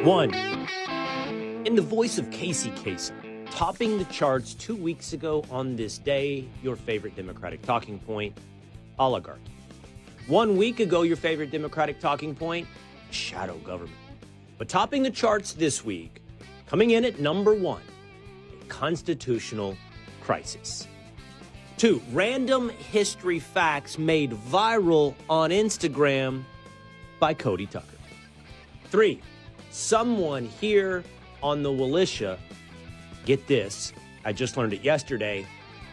One, in the voice of Casey Kasem, topping the charts 2 weeks ago on this day, your favorite Democratic talking point, oligarchy. 1 week ago, your favorite Democratic talking point, shadow government. But topping the charts this week, coming in at number one, a constitutional crisis. 2, random history facts made viral on Instagram by Cody Tucker. 3, someone here on the militia, get this, I just learned it yesterday,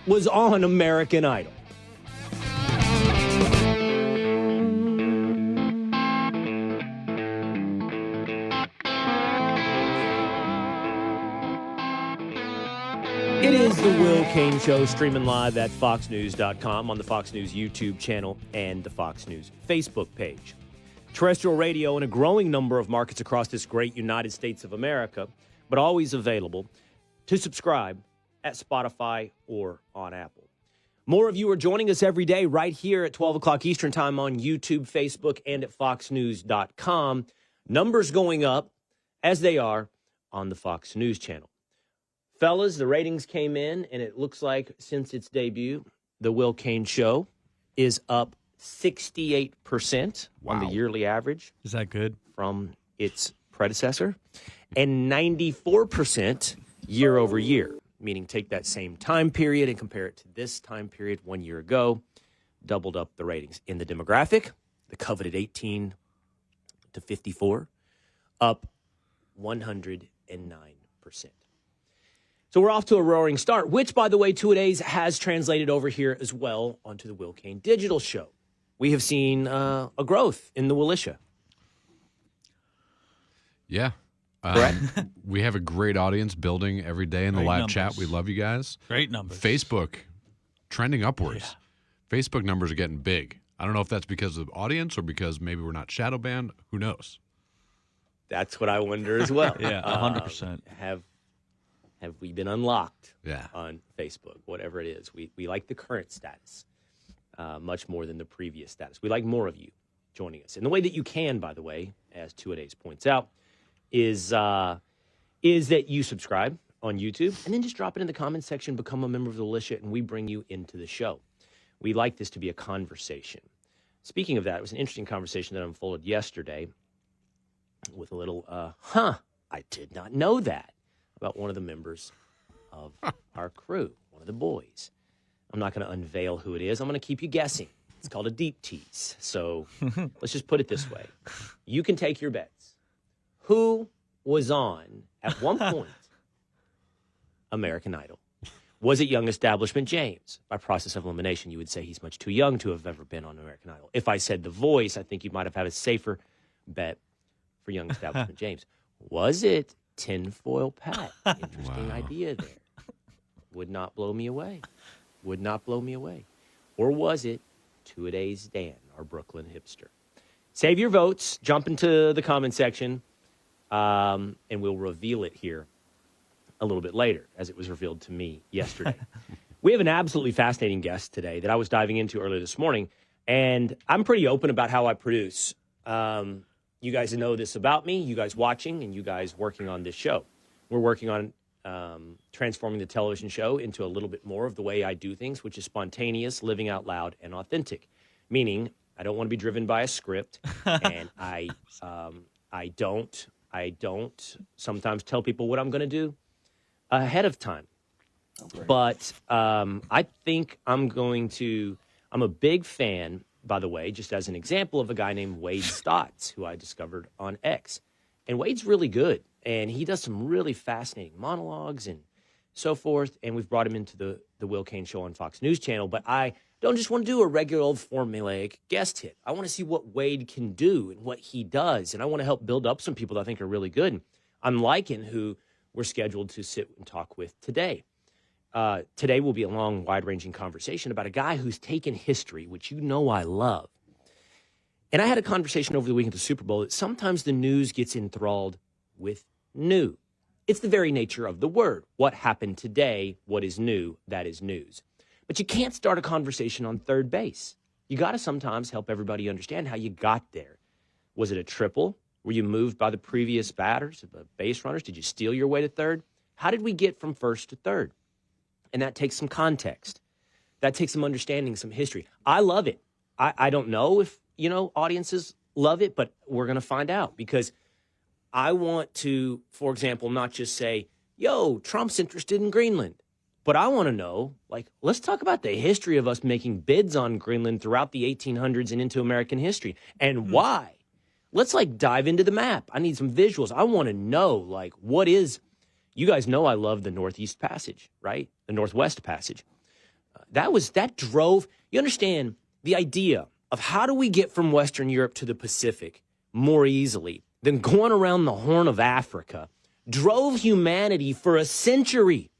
was on American Idol. It is the Will Cain Show, streaming live at foxnews.com, on the Fox News YouTube channel and the Fox News Facebook page. Terrestrial radio in a growing number of markets across this great United States of America, but always available to subscribe at Spotify or on Apple. More of you are joining us every day right here at 12 o'clock Eastern time on YouTube, Facebook, and at foxnews.com. Numbers going up as they are on the Fox News channel. Fellas, the ratings came in, and it looks like since its debut, the Will Cain Show is up 68% on the yearly average. Is that good? From its predecessor, and 94% year over year, meaning take that same time period and compare it to this time period 1 year ago, doubled up the ratings. In the demographic, the coveted 18 to 54, up 109%. So we're off to a roaring start, which, by the way, two-a-days has translated over here as well onto the Will Cain Digital Show. We have seen a growth in the militia. Yeah. We have a great audience building every day in the live chat. We love you guys. Great numbers. Facebook trending upwards. Yeah. Facebook numbers are getting big. I don't know if that's because of the audience or because maybe we're not shadow banned. Who knows? That's what I wonder as well. Yeah, 100%. Have we been unlocked Yeah. on Facebook, whatever it is? We like the current status much more than the previous status. We like more of you joining us. And the way that you can, by the way, as two-a-days points out, is that you subscribe on YouTube and then just drop it in the comments section, become a member of the militia, and we bring you into the show. We like this to be a conversation. Speaking of that, it was an interesting conversation that unfolded yesterday with a little, I did not know that, about one of the members of our crew, one of the boys. I'm not going to unveil who it is. I'm going to keep you guessing. It's called a deep tease. So let's just put it this way. You can take your bets. Who was on, at one point, American Idol? Was it young establishment James? By process of elimination, you would say he's much too young to have ever been on American Idol. If I said The Voice, I think you might have had a safer bet for young establishment James. Was it Tinfoil Pat? Interesting idea there. Would not blow me away. Would not blow me away. Or was it Two-A-Days Dan, our Brooklyn hipster? Save your votes. Jump into the comment section, and we'll reveal it here a little bit later, as it was revealed to me yesterday. We have an absolutely fascinating guest today that I was diving into earlier this morning, and I'm pretty open about how I produce. You guys know this about me, you guys watching, and you guys working on this show. We're working on transforming the television show into a little bit more of the way I do things, which is spontaneous, living out loud, and authentic. Meaning, I don't want to be driven by a script, and I don't sometimes tell people what I'm going to do ahead of time. But I think I'm a big fan, by the way, just as an example, of a guy named Wade Stotts, who I discovered on X. And Wade's really good, and he does some really fascinating monologues and so forth, and we've brought him into the Will Cain Show on Fox News Channel. But I don't just want to do a regular old formulaic guest hit. I want to see what Wade can do and what he does, and I want to help build up some people that I think are really good. I'm liking who we're scheduled to sit and talk with today. Today will be a long, wide-ranging conversation about a guy who's taken history, which you know I love. And I had a conversation over the weekend at the Super Bowl that sometimes the news gets enthralled with new. It's the very nature of the word. What happened today, what is new, that is news. But you can't start a conversation on third base. You got to sometimes help everybody understand how you got there. Was it a triple? Were you moved by the previous batters, base runners? Did you steal your way to third? How did we get from first to third? And that takes some context. That takes some understanding, some history. I love it. I don't know if, audiences love it, but we're going to find out because I want to, for example, not just say, yo, Trump's interested in Greenland. But I want to know, let's talk about the history of us making bids on Greenland throughout the 1800s and into American history and why. Let's dive into the map. I need some visuals. I want to know, what is, you guys know I love the Northeast Passage, right? The Northwest Passage. That drove, you understand the idea of how do we get from Western Europe to the Pacific more easily than going around the Horn of Africa, drove humanity for a century.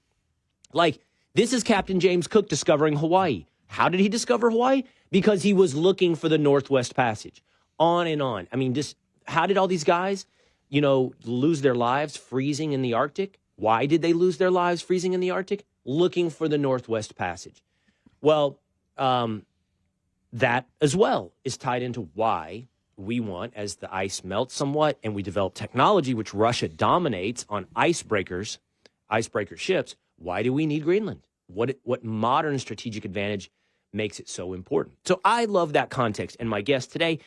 This is Captain James Cook discovering Hawaii. How did he discover Hawaii? Because he was looking for the Northwest Passage. On and on. I mean, how did all these guys, lose their lives freezing in the Arctic? Why did they lose their lives freezing in the Arctic? Looking for the Northwest Passage. Well, that as well is tied into why we want, as the ice melts somewhat and we develop technology, which Russia dominates on icebreaker ships, why do we need Greenland? What modern strategic advantage makes it so important? So I love that context. And my guest today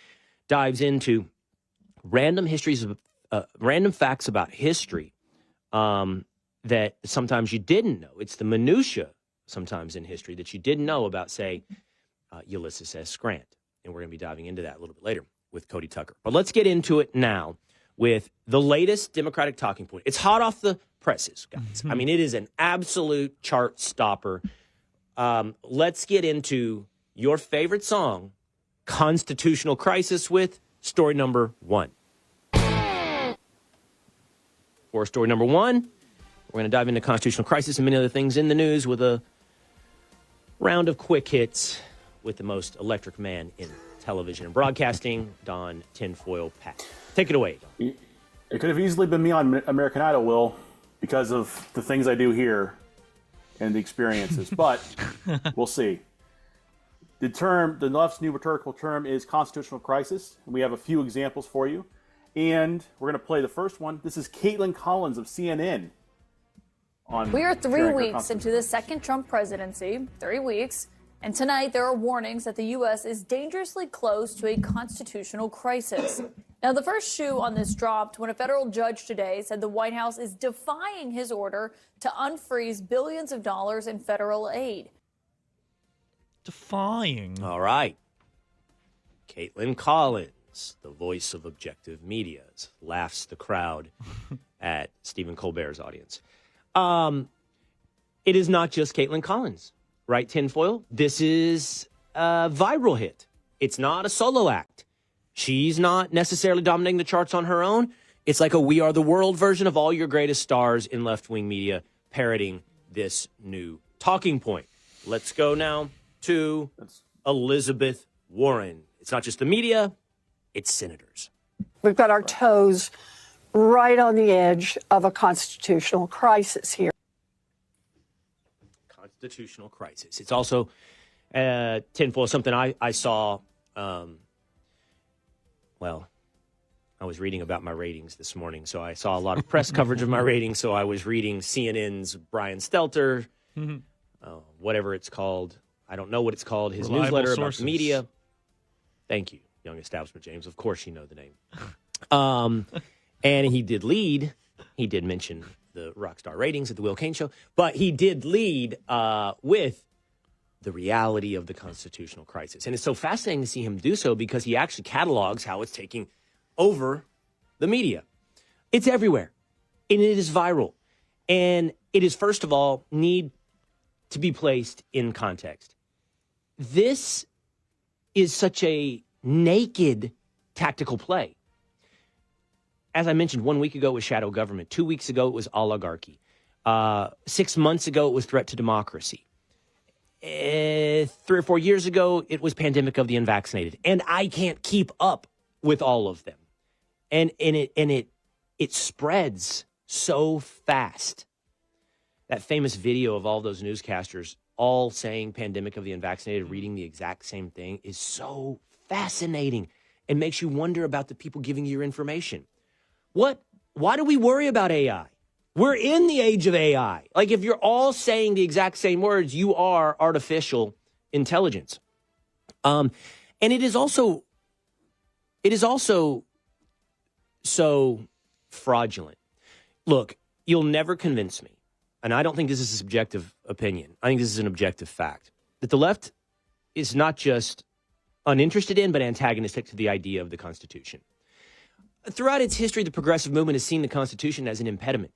dives into random facts about history that sometimes you didn't know. It's the minutia sometimes in history that you didn't know about, say, Ulysses S. Grant. And we're going to be diving into that a little bit later with Cody Tucker. But let's get into it now with the latest Democratic talking point. It's hot off the presses, guys. I mean, it is an absolute chart stopper. Let's get into your favorite song, Constitutional Crisis, with story number 1. For story number 1, we're going to dive into Constitutional Crisis and many other things in the news with a round of quick hits with the most electric man in television and broadcasting, Don Tinfoil Pat. Take it away, Don. It could have easily been me on American Idol, Will, because of the things I do here and the experiences. But we'll see. The left's new rhetorical term is constitutional crisis, and we have a few examples for you. And we're going to play the first one. This is Caitlin Collins of CNN. We are 3 weeks into the second Trump presidency, 3 weeks, and tonight there are warnings that the U.S. is dangerously close to a constitutional crisis. Now, the first shoe on this dropped when a federal judge today said the White House is defying his order to unfreeze billions of dollars in federal aid. Defying. All right. Caitlin Collins, the voice of objective media, laughs the crowd at Stephen Colbert's audience. It is not just Caitlin Collins, right, Tinfoil? This is a viral hit. It's not a solo act. She's not necessarily dominating the charts on her own. It's like a We Are the World version of all your greatest stars in left-wing media parroting this new talking point. Let's go now to Elizabeth Warren. It's not just the media, it's senators. We've got our toes right on the edge of a constitutional crisis here. Constitutional crisis. It's also, Tinfoil, something I saw, I was reading about my ratings this morning, so I saw a lot of press coverage of my ratings, so I was reading CNN's Brian Stelter, whatever it's called. I don't know what it's called. His Reliable newsletter sources. about media. Thank you, Young Establishment James. Of course you know the name. And he did mention the Rockstar ratings at the Will Cain Show, but he did lead with the reality of the constitutional crisis. And it's so fascinating to see him do so because he actually catalogs how it's taking over the media. It's everywhere, and it is viral. And it is, first of all, need to be placed in context. This is such a naked tactical play. As I mentioned, 1 week ago it was shadow government. 2 weeks ago it was oligarchy. 6 months ago it was threat to democracy. 3 or 4 years ago it was pandemic of the unvaccinated. And I can't keep up with all of them. And it spreads so fast. That famous video of all those newscasters all saying pandemic of the unvaccinated, reading the exact same thing, is so fascinating. and makes you wonder about the people giving you your information. Why do we worry about AI? We're in the age of AI. Like, if you're all saying the exact same words, you are artificial intelligence. And it is also so fraudulent. Look, you'll never convince me, and I don't think this is a subjective opinion. I think this is an objective fact, that the left is not just uninterested in, but antagonistic to the idea of the Constitution. Throughout its history, the progressive movement has seen the Constitution as an impediment.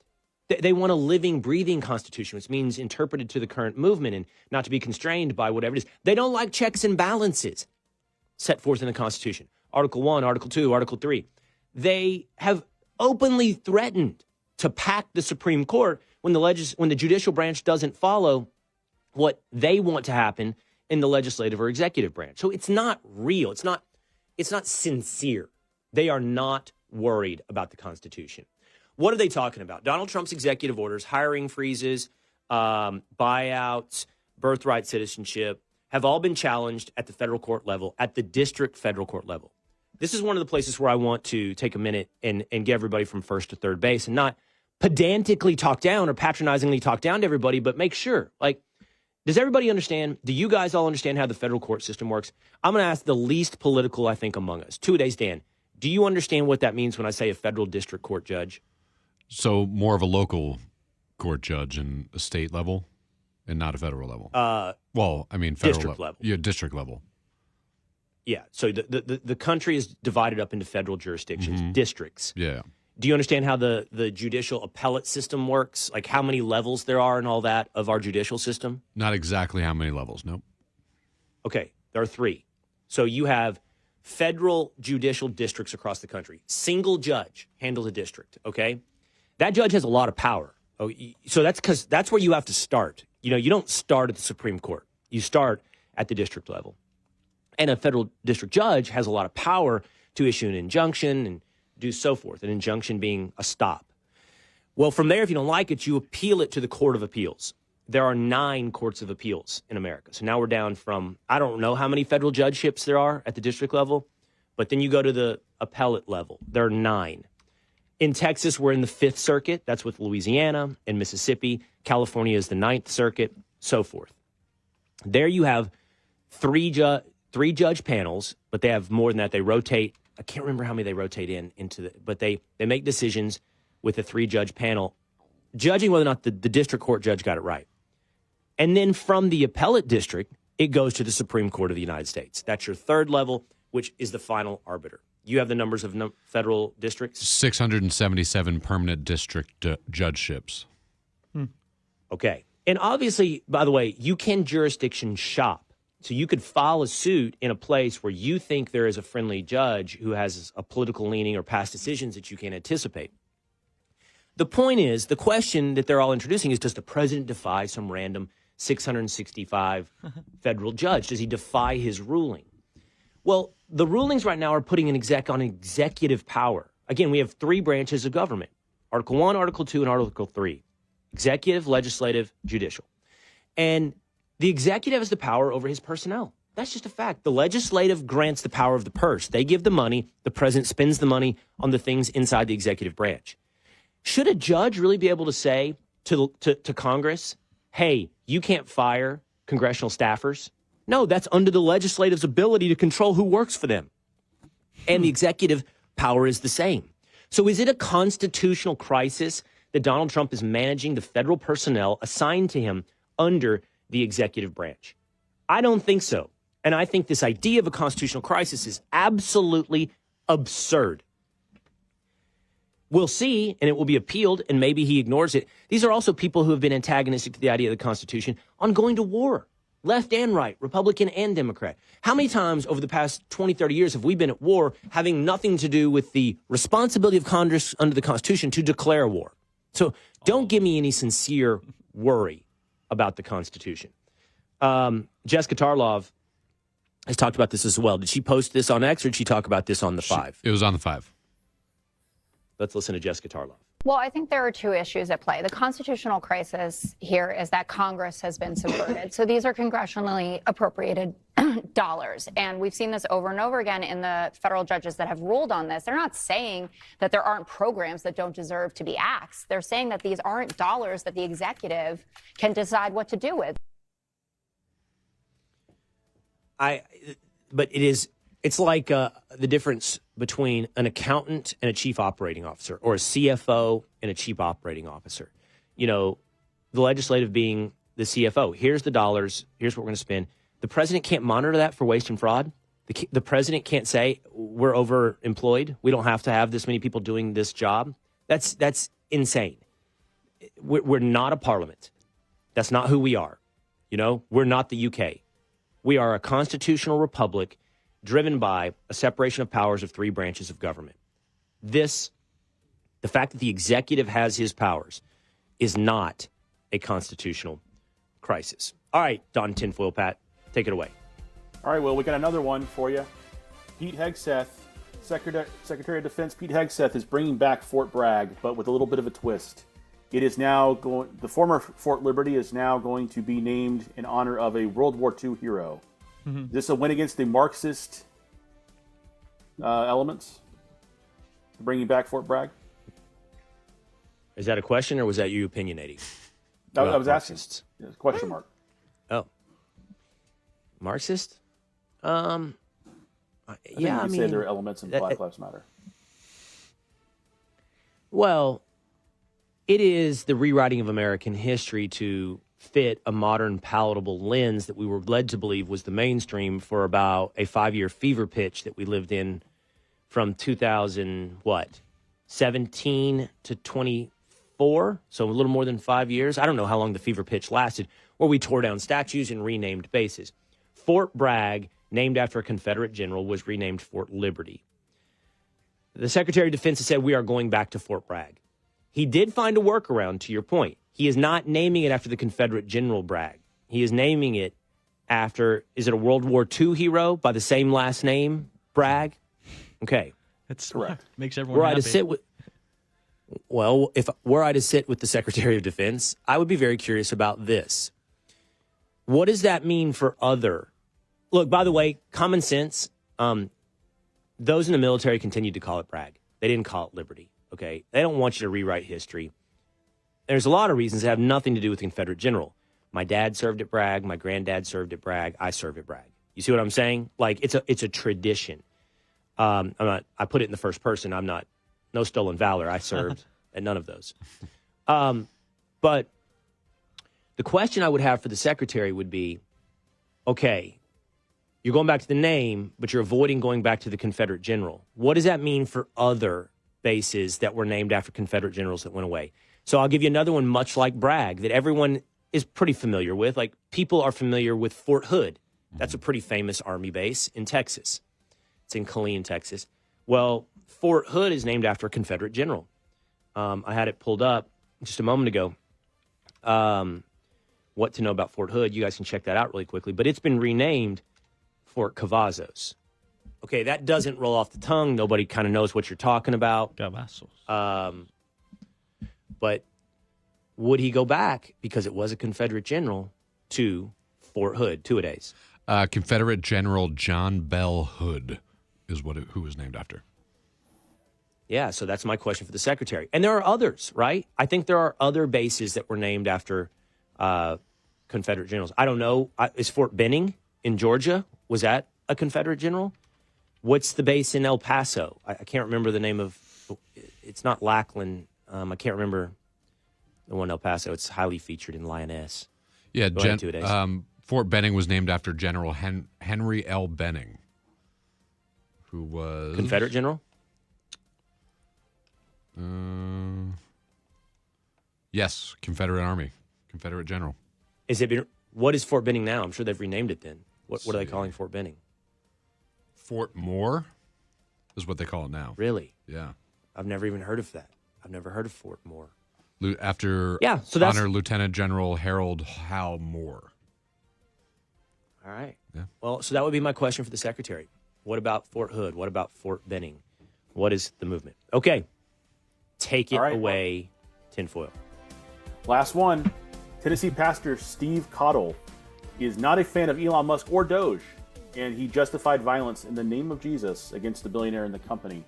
They want a living, breathing Constitution, which means interpreted to the current movement and not to be constrained by whatever it is. They don't like checks and balances set forth in the Constitution. Article 1, Article 2, Article 3. They have openly threatened to pack the Supreme Court when the judicial branch doesn't follow what they want to happen in the legislative or executive branch. So it's not real. It's not sincere. They are not worried about the Constitution. What are they talking about? Donald Trump's executive orders, hiring freezes, buyouts, birthright citizenship, have all been challenged at the federal court level, at the district federal court level. This is one of the places where I want to take a minute and get everybody from first to third base and not pedantically talk down or patronizingly talk down to everybody, but make sure, like, does everybody understand? Do you guys all understand how the federal court system works? I'm going to ask the least political, I think, among us. 2 days, Dan. Do you understand what that means when I say a federal district court judge? So more of a local court judge in a state level and not a federal level? Well, I mean, federal district level. Yeah, district level. Yeah. So the country is divided up into federal jurisdictions, districts. Yeah. Do you understand how the judicial appellate system works? Like how many levels there are and all that of our judicial system? Not exactly how many levels, nope. Okay, there are 3. So you have federal judicial districts across the country. Single judge handles a district, okay? That judge has a lot of power. Oh, so that's because that's where you have to start. You know, you don't start at the Supreme Court. You start at the district level. And a federal district judge has a lot of power to issue an injunction and do so forth, an injunction being a stop. Well, from there, if you don't like it, you appeal it to the Court of Appeals. There are 9 courts of appeals in America. So now we're down from, I don't know how many federal judgeships there are at the district level, but then you go to the appellate level. There are 9. In Texas, we're in the 5th Circuit. That's with Louisiana and Mississippi. California is the 9th Circuit, so forth. There you have 3 judge panels, but they have more than that. They rotate. I can't remember how many they rotate but they make decisions with a 3-judge panel, judging whether or not the district court judge got it right. And then from the appellate district, it goes to the Supreme Court of the United States. That's your 3rd level, which is the final arbiter. You have the numbers of federal districts? 677 permanent district judgeships. Okay. And obviously, by the way, you can jurisdiction shop. So you could file a suit in a place where you think there is a friendly judge who has a political leaning or past decisions that you can't anticipate. The point is, the question that they're all introducing is, does the president defy some random 665 federal judge? Does he defy his ruling? Well, the rulings right now are putting an on executive power. Again, we have 3 branches of government: Article 1, Article 2, and Article 3. Executive, legislative, judicial. And the executive has the power over his personnel. That's just a fact. The legislative grants the power of the purse. They give the money. The president spends the money on the things inside the executive branch. Should a judge really be able to say to Congress, hey, you can't fire congressional staffers? No, that's under the legislative's ability to control who works for them. And the executive power is the same. So is it a constitutional crisis that Donald Trump is managing the federal personnel assigned to him under the executive branch? I don't think so. And I think this idea of a constitutional crisis is absolutely absurd. We'll see, and it will be appealed, and maybe he ignores it. These are also people who have been antagonistic to the idea of the Constitution on going to war, left and right, Republican and Democrat. How many times over the past 20, 30 years have we been at war having nothing to do with the responsibility of Congress under the Constitution to declare war? So don't give me any sincere worry about the Constitution. Jessica Tarlov has talked about this as well. Did she post this on X, or did she talk about this on the 5? It was on the 5. Let's listen to Jessica Tarlov. Well, I think there are 2 issues at play. The constitutional crisis here is that Congress has been subverted. So these are congressionally appropriated dollars. And we've seen this over and over again in the federal judges that have ruled on this. They're not saying that there aren't programs that don't deserve to be axed. They're saying that these aren't dollars that the executive can decide what to do with. But it's like the difference between an accountant and a chief operating officer, or a CFO and a chief operating officer. You know, the legislative being the CFO. Here's the dollars. Here's what we're going to spend. The president can't monitor that for waste and fraud. The president can't say we're overemployed. We don't have to have this many people doing this job. That's insane. We're not a parliament. That's not who we are. You know, we're not the UK. We are a constitutional republic driven by a separation of powers of three branches of government. The fact that the executive has his powers is not a constitutional crisis. All right, Don Tinfoil Pat, take it away. All right, well, we got another one for you. Pete Hegseth, Secretary of Defense Pete Hegseth is bringing back Fort Bragg, but with a little bit of a twist. It is now the former Fort Liberty is now going to be named in honor of a World War II hero. Mm-hmm. Is this a win against the Marxist elements? Bringing back Fort Bragg? Is that a question, or was that you opinionating? I was asking. Yeah, question mark. Oh. Marxist? I mean, say there are elements in Black Lives Matter. Well, it is the rewriting of American history to fit a modern, palatable lens that we were led to believe was the mainstream for about a 5-year fever pitch that we lived in from 2017 to 24, so a little more than 5 years. I don't know how long the fever pitch lasted, where we tore down statues and renamed bases. Fort Bragg, named after a Confederate general, was renamed Fort Liberty. The Secretary of Defense has said we are going back to Fort Bragg. He did find a workaround, to your point. He is not naming it after the Confederate General Bragg. He is naming it after, is it a World War II hero by the same last name, Bragg? Okay. That's correct. Makes everyone happy. Were I to sit with the Secretary of Defense, I would be very curious about this. What does that mean for other? Look, by the way, common sense, those in the military continued to call it Bragg. They didn't call it Liberty. Okay, they don't want you to rewrite history. There's a lot of reasons that have nothing to do with the Confederate general. My dad served at Bragg. My granddad served at Bragg. I served at Bragg. You see what I'm saying? Like, it's a tradition. I put it in the first person. I'm not, no stolen valor. I served at none of those. But the question I would have for the secretary would be, okay, you're going back to the name, but you're avoiding going back to the Confederate general. What does that mean for other bases that were named after Confederate generals that went away? So I'll give you another one much like Bragg that everyone is pretty familiar with. Like, people are familiar with Fort Hood. That's a pretty famous Army base in Texas. It's in Killeen, Texas. Well, Fort Hood is named after a Confederate general. I had it pulled up just a moment ago. What to know about Fort Hood. You guys can check that out really quickly. But it's been renamed Fort Cavazos. Okay, that doesn't roll off the tongue. Nobody kind of knows what you're talking about. Cavazos. But would he go back, because it was a Confederate general, to Fort Hood, two-a-days? Confederate General John Bell Hood is who was named after. Yeah, so that's my question for the secretary. And there are others, right? I think there are other bases that were named after Confederate generals. I don't know. Is Fort Benning in Georgia, was that a Confederate general? What's the base in El Paso? I can't remember the name of, it's not Lackland. I can't remember the one in El Paso. It's highly featured in Lioness. Yeah, Fort Benning was named after General Henry L. Benning, who was Confederate general. Yes, Confederate Army, Confederate general. What is Fort Benning now? I'm sure they've renamed it then. What are they calling Fort Benning? Fort Moore is what they call it now. Really? Yeah. I've never even heard of that. I've never heard of Fort Moore. After Honor Lieutenant General Harold Hal Moore. All right. Yeah. Well, so that would be my question for the secretary. What about Fort Hood? What about Fort Benning? What is the movement? Okay. Take it away, tinfoil. Last one. Tennessee pastor Steve Cottle is not a fan of Elon Musk or Doge. and he justified violence in the name of Jesus against the billionaire and the company,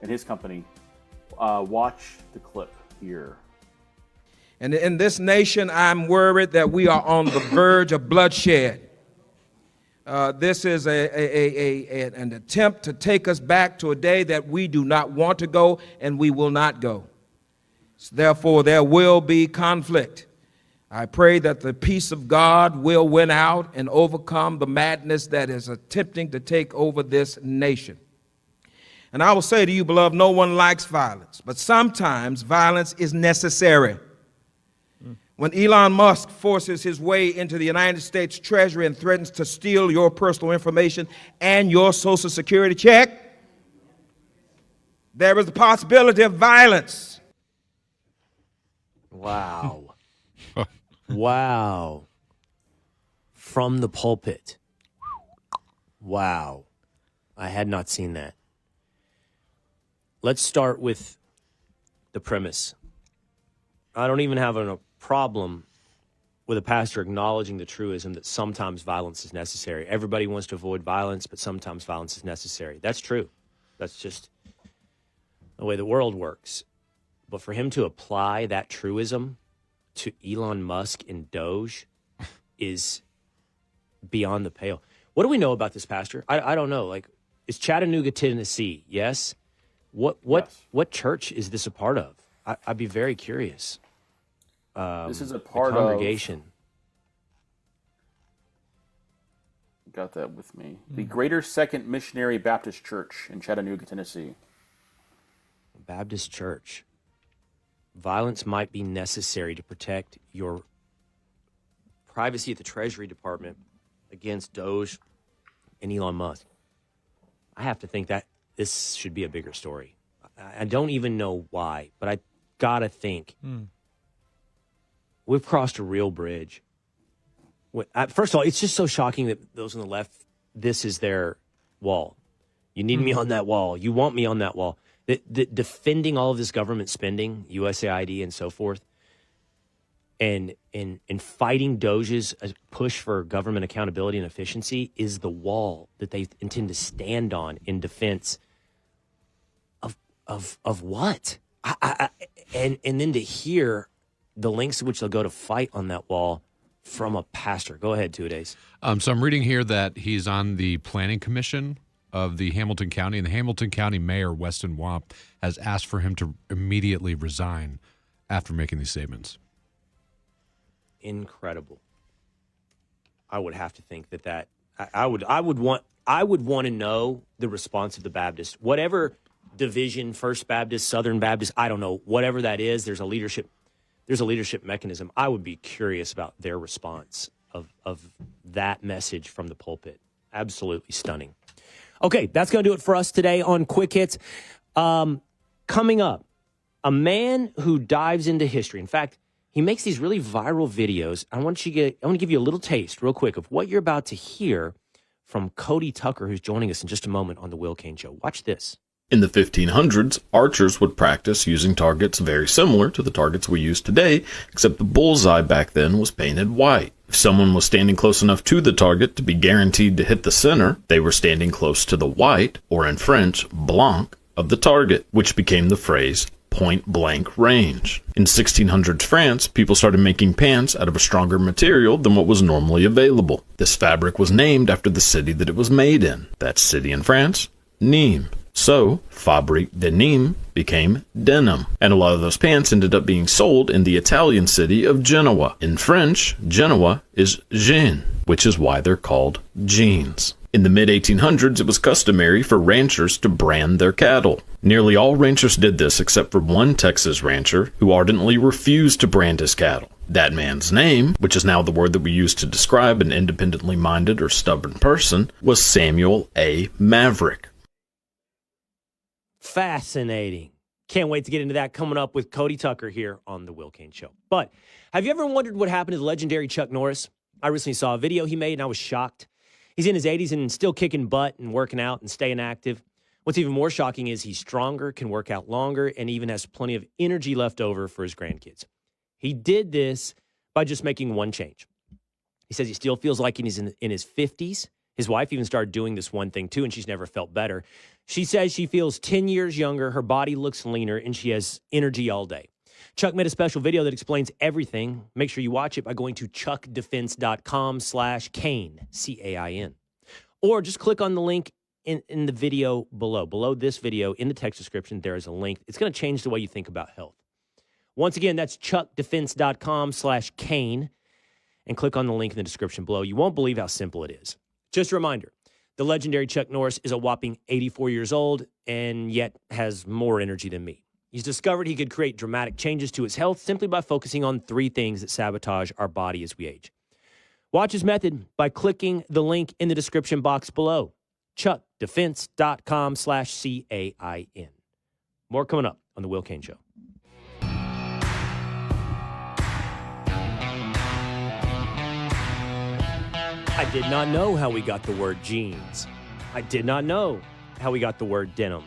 and his company. Watch the clip here. And in this nation, I'm worried that we are on the verge of bloodshed. This is an attempt to take us back to a day that we do not want to go, and we will not go. Therefore, there will be conflict. I pray that the peace of God will win out and overcome the madness that is attempting to take over this nation. And I will say to you, beloved, no one likes violence, but sometimes violence is necessary. When Elon Musk forces his way into the United States Treasury and threatens to steal your personal information and your Social Security check, there is the possibility of violence. Wow. Wow. From the pulpit. Wow. I had not seen that. Let's start with the premise. I don't even have a problem with a pastor acknowledging the truism that sometimes violence is necessary. Everybody wants to avoid violence, but sometimes violence is necessary. That's true. That's just the way the world works. But for him to apply that truism to Elon Musk and Doge is beyond the pale. What do we know about this pastor? I don't know. Like, it's Chattanooga, Tennessee, yes? What church is this a part of? I'd be very curious. This is a part the congregation. Got that with me. The Greater Second Missionary Baptist Church in Chattanooga, Tennessee. Baptist Church. Violence might be necessary to protect your privacy at the Treasury Department against Doge and Elon Musk. I have to think that this should be a bigger story. I don't even know why, but I gotta think we've crossed a real bridge. First of all, it's just so shocking that those on the left, this is their wall. You need me on that wall. You want me on that wall. Defending all of this government spending, USAID and so forth, and fighting Doge's push for government accountability and efficiency is the wall that they intend to stand on in defense of what? And then to hear the lengths to which they'll go to fight on that wall from a pastor. Go ahead, 2 days. So I'm reading here that he's on the planning commission of the Hamilton County, and the Hamilton County Mayor, Weston Wamp, has asked for him to immediately resign after making these statements. Incredible. I would have to think that I would want to know the response of the Baptist, whatever division, First Baptist, Southern Baptist, I don't know, whatever that is. There's a leadership mechanism. I would be curious about their response of that message from the pulpit. Absolutely stunning. Okay, that's going to do it for us today on Quick Hits. Coming up, a man who dives into history. In fact, he makes these really viral videos. I want to give you a little taste real quick of what you're about to hear from Cody Tucker, who's joining us in just a moment on the Will Cain Show. Watch this. In the 1500s, archers would practice using targets very similar to the targets we use today, except the bullseye back then was painted white. If someone was standing close enough to the target to be guaranteed to hit the center, they were standing close to the white, or in French, blanc, of the target, which became the phrase point-blank range. In 1600s France, people started making pants out of a stronger material than what was normally available. This fabric was named after the city that it was made in. That city in France, Nîmes. So, Fabrique de Nîmes became denim, and a lot of those pants ended up being sold in the Italian city of Genoa. In French, Genoa is jean, which is why they're called jeans. In the mid-1800s, it was customary for ranchers to brand their cattle. Nearly all ranchers did this except for one Texas rancher who ardently refused to brand his cattle. That man's name, which is now the word that we use to describe an independently minded or stubborn person, was Samuel A. Maverick. Fascinating. Can't wait to get into that coming up with Cody Tucker here on The Will Cain Show. But have you ever wondered what happened to the legendary Chuck Norris? I recently saw a video he made and I was shocked. He's in his 80s and still kicking butt and working out and staying active. What's even more shocking is he's stronger, can work out longer, and even has plenty of energy left over for his grandkids. He did this by just making one change. He says he still feels like he's in his 50s, His wife even started doing this one thing too, and she's never felt better. She says she feels 10 years younger, her body looks leaner, and she has energy all day. Chuck made a special video that explains everything. Make sure you watch it by going to chuckdefense.com/Cain, C-A-I-N. Or just click on the link in the video below. Below this video, in the text description, there is a link. It's going to change the way you think about health. Once again, that's chuckdefense.com/Cain, and click on the link in the description below. You won't believe how simple it is. Just a reminder, the legendary Chuck Norris is a whopping 84 years old and yet has more energy than me. He's discovered he could create dramatic changes to his health simply by focusing on 3 things that sabotage our body as we age. Watch his method by clicking the link in the description box below, chuckdefense.com/CAIN. More coming up on The Will Cain Show. I did not know how we got the word jeans. I did not know how we got the word denim.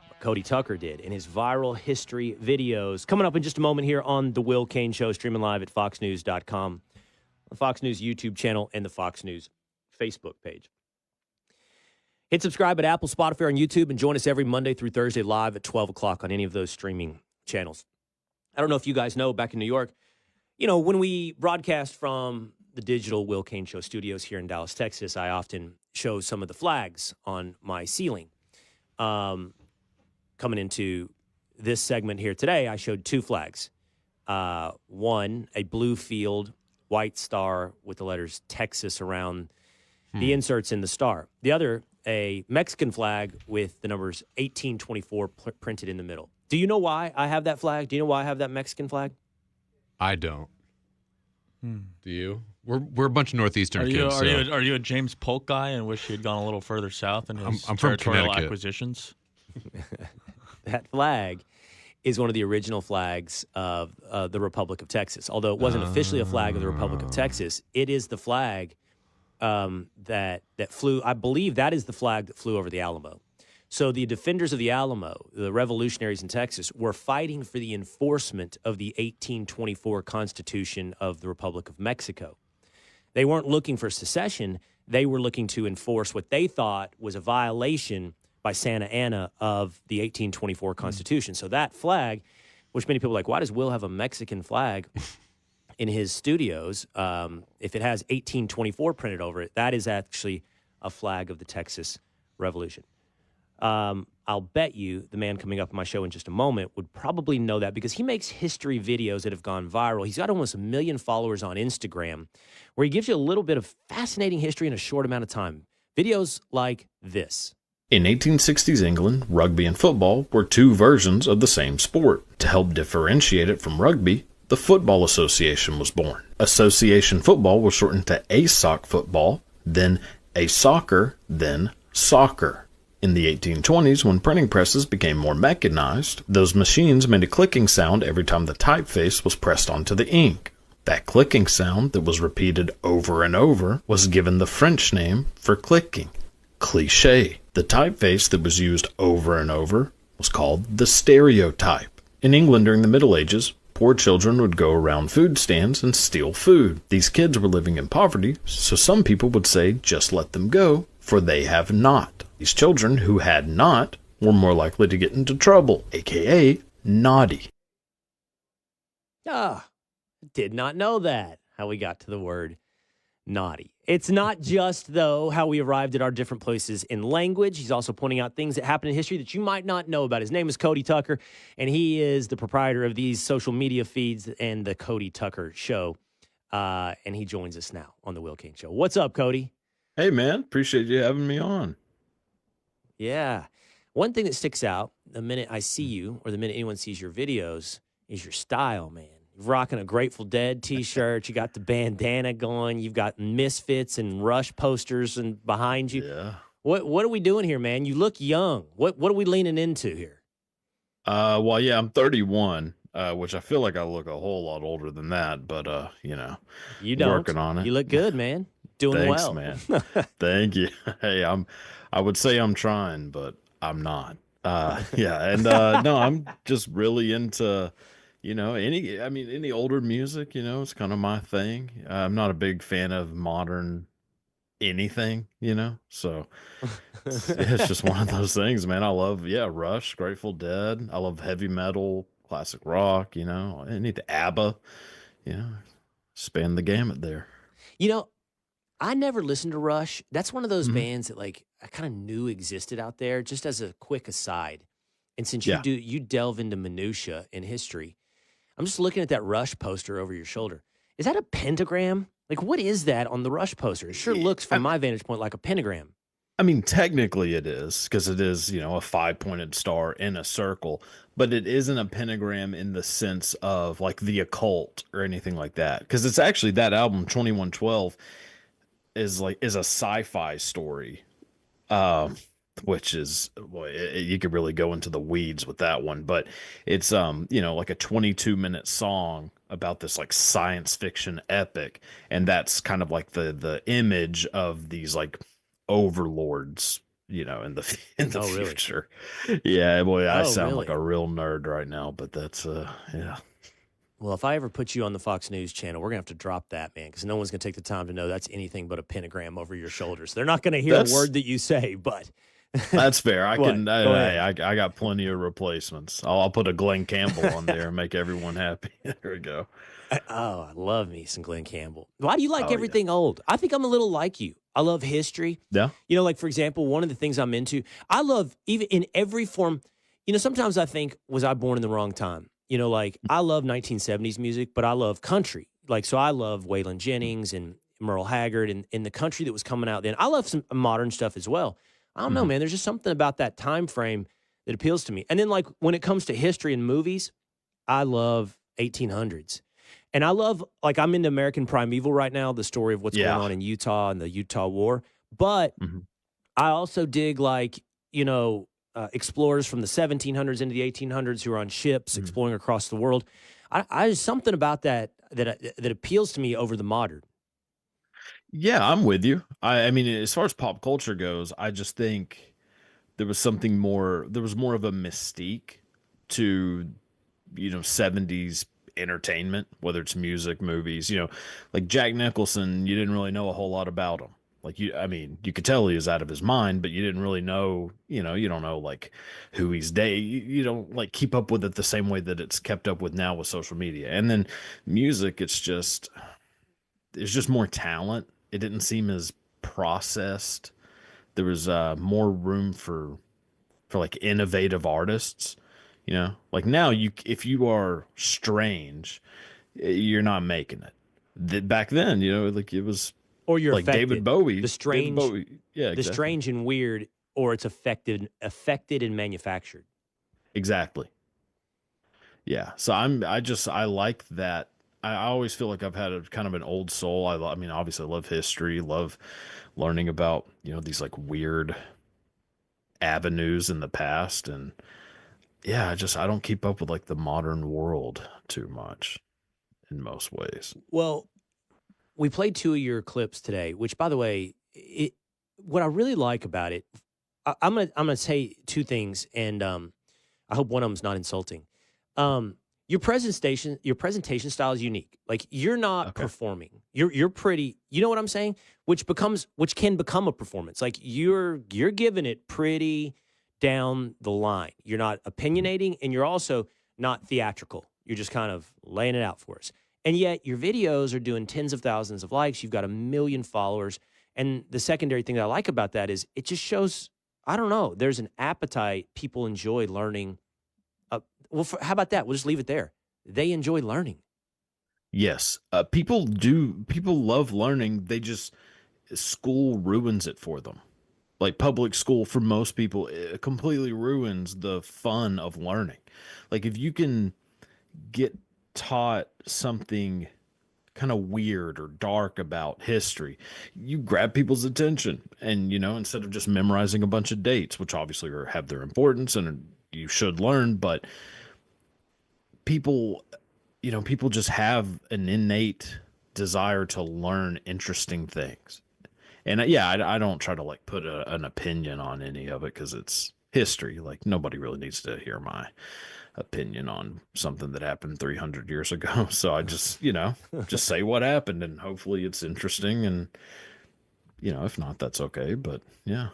But Cody Tucker did in his viral history videos. Coming up in just a moment here on The Will Cain Show, streaming live at foxnews.com, the Fox News YouTube channel, and the Fox News Facebook page. Hit subscribe at Apple, Spotify, or on YouTube, and join us every Monday through Thursday live at 12 o'clock on any of those streaming channels. I don't know if you guys know, back in New York, when we broadcast from the digital Will Cain Show studios here in Dallas, Texas, I often show some of the flags on my ceiling. Coming into this segment here today, I showed 2 flags. One, a blue field, white star with the letters Texas around the inserts in the star. The other, a Mexican flag with the numbers 1824 printed in the middle. Do you know why I have that flag? Do you know why I have that Mexican flag? I don't. Do you? We're a bunch of Northeastern kids. Are you a James Polk guy and wish he had gone a little further south in his I'm from territorial Connecticut. acquisitions? That flag is one of the original flags of the Republic of Texas. Although it wasn't officially a flag of the Republic of Texas, it is the flag that flew. I believe that is the flag that flew over the Alamo. So the defenders of the Alamo, the revolutionaries in Texas, were fighting for the enforcement of the 1824 Constitution of the Republic of Mexico. They weren't looking for secession. They were looking to enforce what they thought was a violation by Santa Anna of the 1824 Constitution. So that flag, which many people are like, why does Will have a Mexican flag in his studios? If it has 1824 printed over it, that is actually a flag of the Texas Revolution. I'll bet you the man coming up on my show in just a moment would probably know that because he makes history videos that have gone viral. He's got almost 1 million followers on Instagram where he gives you a little bit of fascinating history in a short amount of time. Videos like this. In 1860s England, rugby and football were 2 versions of the same sport. To help differentiate it from rugby, the Football Association was born. Association football was shortened to ASOC football, then ASoccer, then soccer. In the 1820s, when printing presses became more mechanized, those machines made a clicking sound every time the typeface was pressed onto the ink. That clicking sound that was repeated over and over was given the French name for clicking, cliché. The typeface that was used over and over was called the stereotype. In England during the Middle Ages, poor children would go around food stands and steal food. These kids were living in poverty, so some people would say, just let them go, for they have not. These children who had not were more likely to get into trouble, aka naughty. Did not know that, how we got to the word naughty. It's not just, though, how we arrived at our different places in language. He's also pointing out things that happened in history that you might not know about. His name is Cody Tucker, and he is the proprietor of these social media feeds and the Cody Tucker Show. And he joins us now on the Will Cain Show. What's up, Cody? Hey, man. Appreciate you having me on. Yeah. One thing that sticks out the minute I see you or the minute anyone sees your videos is your style, man. You're rocking a Grateful Dead t-shirt. You got the bandana going. You've got Misfits and Rush posters and behind you. Yeah. What are we doing here, man? You look young. What are we leaning into here? Well, yeah, I'm 31, which I feel like I look a whole lot older than that, but, You don't. working on it. You look good, man. Doing Thanks, well. man. Thank you. Hey, I would say I'm trying, but I'm not. No, I'm just really into, any older music, it's kind of my thing. I'm not a big fan of modern anything, you know? So it's just one of those things, man. I love, Rush, Grateful Dead. I love heavy metal, classic rock, you know. I need the ABBA, you know, span the gamut there. You know, I never listened to Rush. That's one of those Mhm. bands that like I kind of knew existed out there. Just as a quick aside, and since Yeah. you delve into minutia in history, I'm just looking at that Rush poster over your shoulder. Is that a pentagram? Like, what is that on the Rush poster? It sure looks, from my vantage point, like a pentagram. I mean, technically it is, because it is, you know, a 5-pointed star in a circle, but it isn't a pentagram in the sense of like the occult or anything like that. Because it's actually, that album 2112 is a sci-fi story, which is, boy, you could really go into the weeds with that one, but it's you know, like a 22-minute song about this like science fiction epic, and that's kind of like the image of these like overlords, you know, in the Oh, really? future. Yeah, boy, I Oh, sound like really? a real nerd right now, but that's yeah. Well, if I ever put you on the Fox News channel, we're gonna have to drop that, man, because no one's gonna take the time to know that's anything but a pentagram over your shoulders. They're not gonna hear That's- a word that you say, but That's fair. I What? can. Go ahead. I got plenty of replacements. I'll put a Glenn Campbell on there and make everyone happy. There we go. I love me some Glenn Campbell. Why do you like Oh, yeah. everything old? I think I'm a little like you. I love history. Yeah. You know, like, for example, one of the things I'm into, I love, even in every form, you know, sometimes I think, was I born in the wrong time? You know, like, I love 1970s music, but I love country. Like, so I love Waylon Jennings and Merle Haggard and the country that was coming out then. I love some modern stuff as well. I don't know, man. There's just something about that time frame that appeals to me. And then, like, when it comes to history and movies, I love 1800s. And I love, like, I'm into American Primeval right now, the story of what's going on in Utah and the Utah War. But I also dig, like, you know, explorers from the 1700s into the 1800s who are on ships exploring across the world. There's something about that appeals to me over the modern. Yeah, I'm with you. I mean, as far as pop culture goes, I just think there was something more. There was more of a mystique to, you know, 70s entertainment, whether it's music, movies. You know, like Jack Nicholson, you didn't really know a whole lot about him. Like, I mean, you could tell he was out of his mind, but you didn't really know, you know, you don't know like who he's you don't like keep up with it the same way that it's kept up with now with social media. And then music, there's just more talent. It didn't seem as processed. There was more room for like innovative artists, you know, like now if you are strange, you're not making it. Back then, you know, like it was, Or you're like affected. David Bowie. The strange, David Bowie. Yeah, the exactly. strange and weird, or it's affected and manufactured. Exactly. Yeah. So I like that. I always feel like I've had a kind of an old soul. I mean, obviously I love history, love learning about, you know, these like weird avenues in the past. And yeah, I don't keep up with like the modern world too much in most ways. Well, we played 2 of your clips today, which, by the way, what I really like about it, I'm gonna say 2 things, and I hope one of them's not insulting. Your presentation style is unique. Like, you're not performing. You're pretty. You know what I'm saying? Which can become a performance. Like, you're giving it pretty down the line. You're not opinionating, and you're also not theatrical. You're just kind of laying it out for us. And yet your videos are doing tens of thousands of likes. You've got 1 million followers. And the secondary thing that I like about that is it just shows, I don't know, there's an appetite. People enjoy learning. How about that? We'll just leave it there. They enjoy learning. Yes. People love learning. School ruins it for them. Like public school for most people, it completely ruins the fun of learning. Like if you can get taught something kind of weird or dark about history, you grab people's attention. And, you know, instead of just memorizing a bunch of dates, which obviously have their importance and you should learn, but people just have an innate desire to learn interesting things. And I don't try to like put an opinion on any of it because it's history. Like nobody really needs to hear my opinion on something that happened 300 years ago. So I just, just say what happened and hopefully it's interesting and If not, that's okay. But yeah.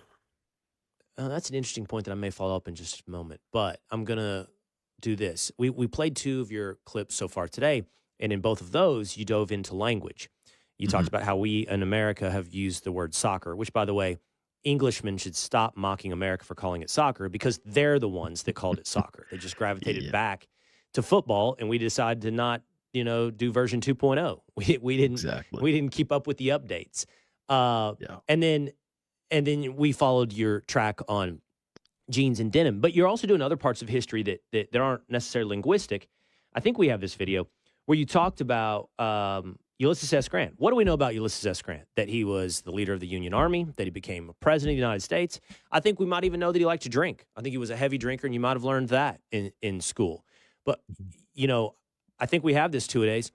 That's an interesting point that I may follow up in just a moment, but I'm going to do this. We played 2 of your clips so far today, and in both of those, you dove into language. You talked about how we in America have used the word soccer, which, by the way, Englishmen should stop mocking America for calling it soccer because they're the ones that called it soccer. They just gravitated back to football, and we decided to not, do version 2.0. We didn't keep up with the updates. And then we followed your track on jeans and denim. But you're also doing other parts of history that aren't necessarily linguistic. I think we have this video where you talked about Ulysses S. Grant. What do we know about Ulysses S. Grant? That he was the leader of the Union Army, that he became a president of the United States. I think we might even know that he liked to drink. I think he was a heavy drinker, and you might have learned that in school. But, I think we have this 2 days.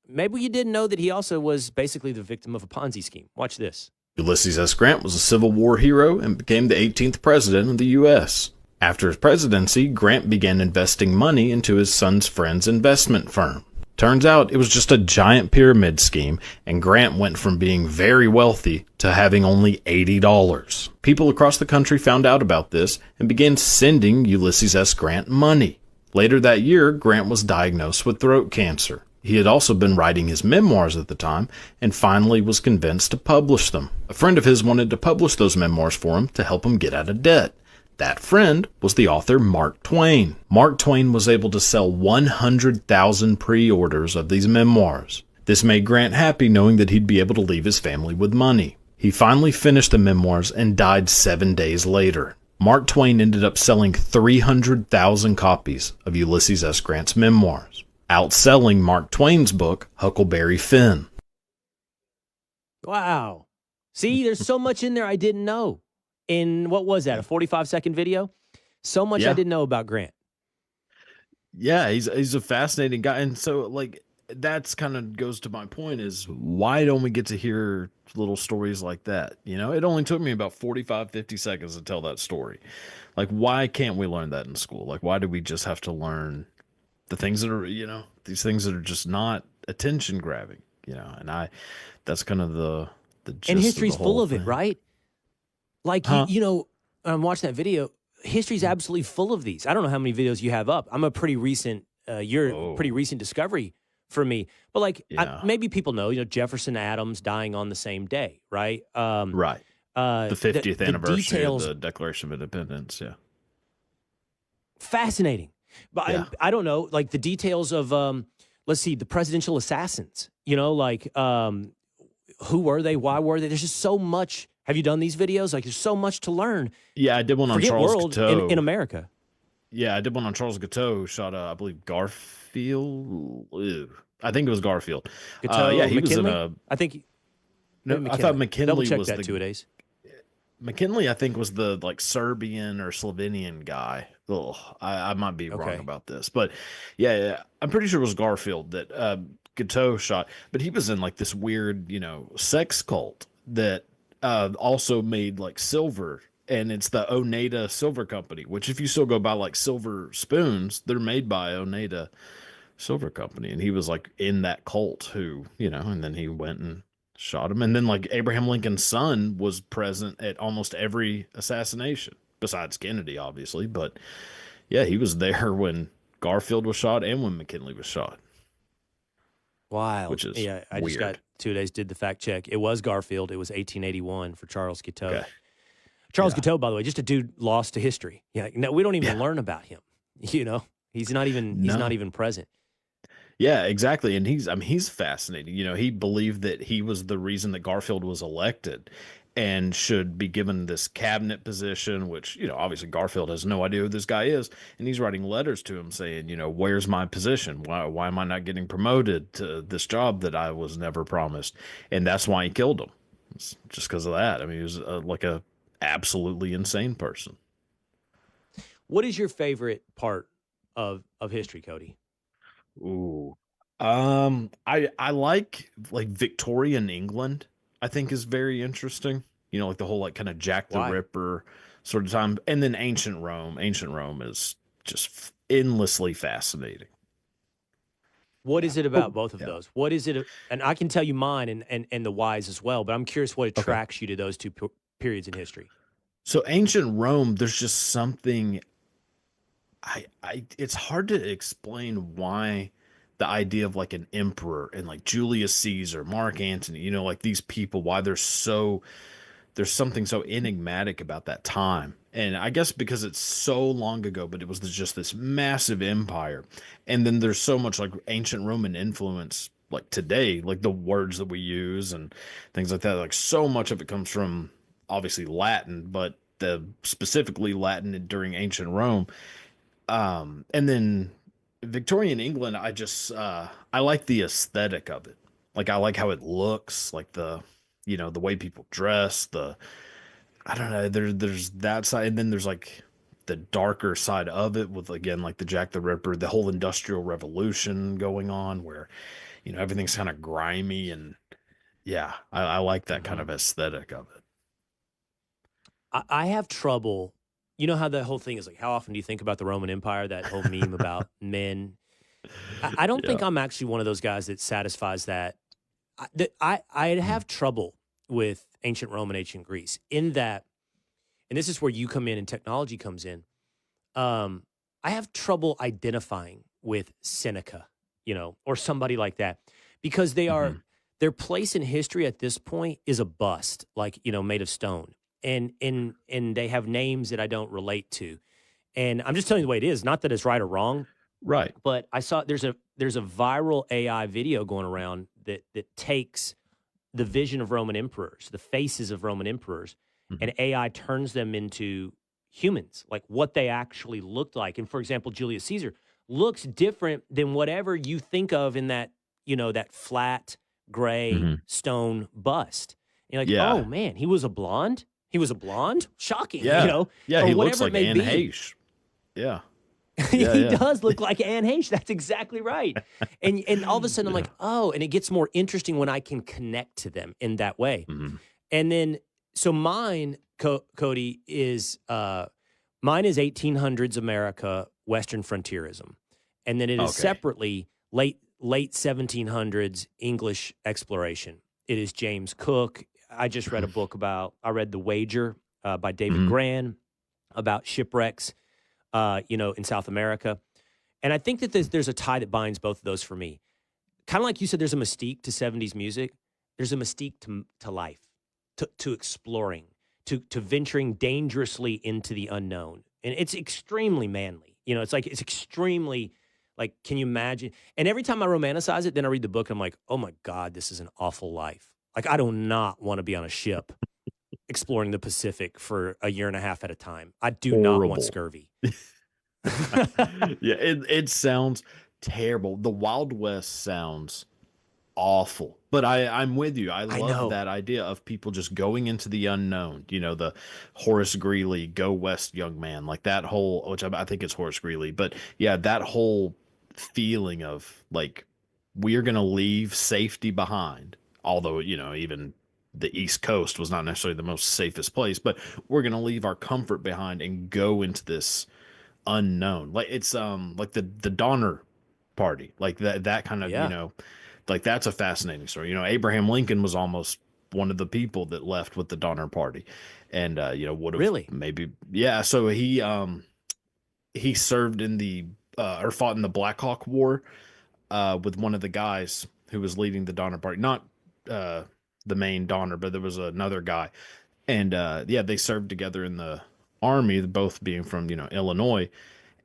Maybe you didn't know that he also was basically the victim of a Ponzi scheme. Watch this. Ulysses S. Grant was a Civil War hero and became the 18th president of the U.S. After his presidency, Grant began investing money into his son's friend's investment firm. Turns out it was just a giant pyramid scheme, and Grant went from being very wealthy to having only $80. People across the country found out about this and began sending Ulysses S. Grant money. Later that year, Grant was diagnosed with throat cancer. He had also been writing his memoirs at the time and finally was convinced to publish them. A friend of his wanted to publish those memoirs for him to help him get out of debt. That friend was the author Mark Twain. Mark Twain was able to sell 100,000 pre-orders of these memoirs. This made Grant happy knowing that he'd be able to leave his family with money. He finally finished the memoirs and died 7 days later. Mark Twain ended up selling 300,000 copies of Ulysses S. Grant's memoirs, outselling Mark Twain's book, Huckleberry Finn. Wow. See, there's so much in there I didn't know. In, what was that, a 45-second video? So much I didn't know about Grant. Yeah, he's a fascinating guy. And so, that's kind of goes to my point is, why don't we get to hear little stories like that? It only took me about 45, 50 seconds to tell that story. Why can't we learn that in school? Why do we just have to learn the things that are, these things that are just not attention grabbing, and that's kind of the gist and history's of the full whole of thing. it, right? I'm watching that video. History's absolutely full of these. I don't know how many videos you have up. I'm a pretty recent, you're a pretty recent discovery for me. But maybe people know, Jefferson Adams dying on the same day, right? Right. The 50th anniversary details, of the Declaration of Independence. Yeah. Fascinating. But I don't know, the details of, let's see, the presidential assassins, who were they? Why were they? There's just so much. Have you done these videos? There's so much to learn. Yeah, I did one on Charles Guiteau. In America. Yeah, I did one on Charles Guiteau, who shot, I believe, Garfield. Ew. I think it was Garfield. Guiteau, yeah, he McKinley? was in a... I think... No, I thought McKinley was that the... 2 days. McKinley, I think, was the Serbian or Slovenian guy. Ugh, I might be wrong about this, but yeah, I'm pretty sure it was Garfield that Guiteau shot. But he was in this weird, sex cult that also made silver, and it's the Oneida Silver Company. Which, if you still go buy silver spoons, they're made by Oneida Silver Company, and he was in that cult who, and then he went and shot him. And then Abraham Lincoln's son was present at almost every assassination, besides Kennedy, obviously. But yeah, he was there when Garfield was shot and when McKinley was shot. Wow. Which is I weird. just got 2 days, did the fact check. It was Garfield. It was 1881 for Charles Guiteau. Okay. Charles Guiteau, by the way, just a dude lost to history. Yeah, no, we don't even learn about him. He's not even present. Yeah, exactly. And he's fascinating. He believed that he was the reason that Garfield was elected and should be given this cabinet position, which, obviously Garfield has no idea who this guy is. And he's writing letters to him saying, where's my position? Why am I not getting promoted to this job that I was never promised? And that's why he killed him. It's just because of that. He was a absolutely insane person. What is your favorite part of history, Cody? Ooh. I like Victorian England, I think is very interesting. The whole kind of Jack the Ripper sort of time. And then ancient Rome. Ancient Rome is just endlessly fascinating. What is it about both of those? What is it? And I can tell you mine and the whys as well, but I'm curious what attracts you to those two periods in history. So ancient Rome, there's just something it's hard to explain why the idea of like an emperor and like Julius Caesar, Mark Antony, you know, like these people, why there's something so enigmatic about that time. And I guess because it's so long ago, but it was just this massive empire. And then there's so much like ancient Roman influence like today, like the words that we use and things like that. Like so much of it comes from obviously Latin, but specifically Latin during ancient Rome. And then Victorian England, I like the aesthetic of it. Like I like how it looks, like the way people dress, I don't know, there's that side, and then there's like the darker side of it with, again, like the Jack the Ripper, the whole Industrial Revolution going on where, everything's kind of grimy, and yeah, I like that kind of aesthetic of it. I have trouble. You know how the whole thing is like, how often do you think about the Roman Empire? That whole meme about men. I don't think I'm actually one of those guys that satisfies that. I'd have trouble with ancient Rome and ancient Greece in that, and this is where you come in and technology comes in. I have trouble identifying with Seneca, or somebody like that, because their place in history at this point is a bust, like, made of stone. And they have names that I don't relate to. And I'm just telling you the way it is, not that it's right or wrong. Right. But I saw there's a viral AI video going around that takes the vision of Roman emperors, the faces of Roman emperors, and AI turns them into humans, like what they actually looked like. And for example, Julius Caesar looks different than whatever you think of in that, that flat gray stone bust. And you're like, oh man, he was a blonde? He was a blonde? Shocking, Yeah, he looks like Anne Heche. Yeah. He does look like Anne Heche. That's exactly right. And all of a sudden I'm like, oh, and it gets more interesting when I can connect to them in that way. And then, so mine, Cody, is 1800s America, Western frontierism. And then it is separately late 1700s English exploration. It is James Cook. I just read a book I read The Wager by David Gran about shipwrecks, in South America. And I think that there's a tie that binds both of those for me. Kind of like you said, there's a mystique to 70s music. There's a mystique to life, to exploring, to venturing dangerously into the unknown. And it's extremely manly. It's extremely, like, can you imagine? And every time I romanticize it, then I read the book and I'm like, oh my God, this is an awful life. Like, I do not want to be on a ship exploring the Pacific for a year and a half at a time. I do not want scurvy. Yeah, it sounds terrible. The Wild West sounds awful. But I'm with you. I love that idea of people just going into the unknown. The Horace Greeley, go west, young man. Like that whole, which I think it's Horace Greeley. But yeah, that whole feeling of like, we're going to leave safety behind. Although, even the East Coast was not necessarily the most safest place, but we're going to leave our comfort behind and go into this unknown. Like it's like the Donner Party, like that kind of, like that's a fascinating story. Abraham Lincoln was almost one of the people that left with the Donner Party, and would have really maybe So he served in the or fought in the Black Hawk War with one of the guys who was leading the Donner Party, not the main Donner, but there was another guy, and they served together in the army, both being from Illinois,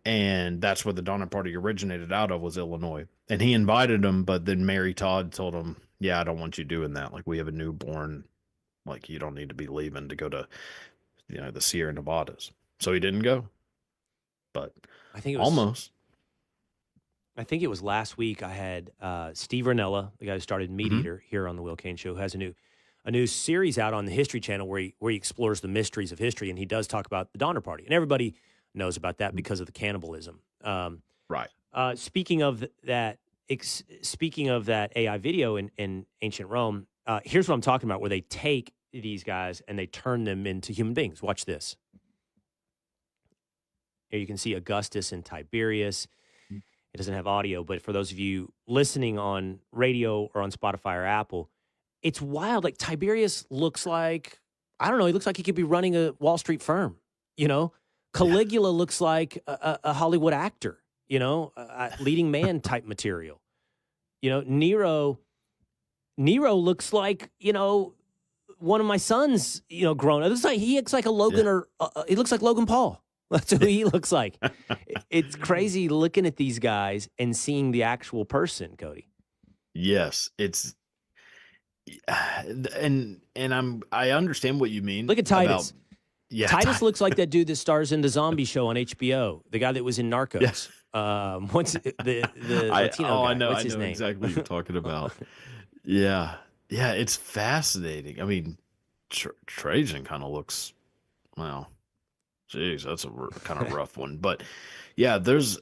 and that's where the Donner Party originated out of, was Illinois. And he invited him, but then Mary Todd told him, "Yeah, I don't want you doing that. Like, we have a newborn. Like, you don't need to be leaving to go to the Sierra Nevadas." So he didn't go. But I think it was almost. I think it was last week I had Steve Rinella, the guy who started Meat Eater here on the Will Cain Show, who has a new series out on the History Channel where he explores the mysteries of history, and he does talk about the Donner Party. And everybody knows about that because of the cannibalism. Right. Speaking of that AI video in ancient Rome, here's what I'm talking about, where they take these guys and they turn them into human beings. Watch this. Here you can see Augustus and Tiberius. It doesn't have audio, but for those of you listening on radio or on Spotify or Apple, it's wild. Like Tiberius looks like, I don't know, he looks like he could be running a Wall Street firm, you know? Caligula looks like a Hollywood actor, you know, a leading man type material. You know, Nero looks like, you know, one of my sons, you know, grown. He looks like a Logan or he looks like Logan Paul. That's who he looks like. It's crazy looking at these guys and seeing the actual person, Cody. Yes, it's and I understand what you mean. Look at Titus. Titus Titus looks like that dude that stars in the zombie show on HBO. The guy that was in Narcos. Yes. What's the Latino guy? I know. What's I his know name? exactly what you're talking about. Yeah, it's fascinating. I mean, Trajan kind of looks, well, geez, that's a kind of rough one. But yeah, there's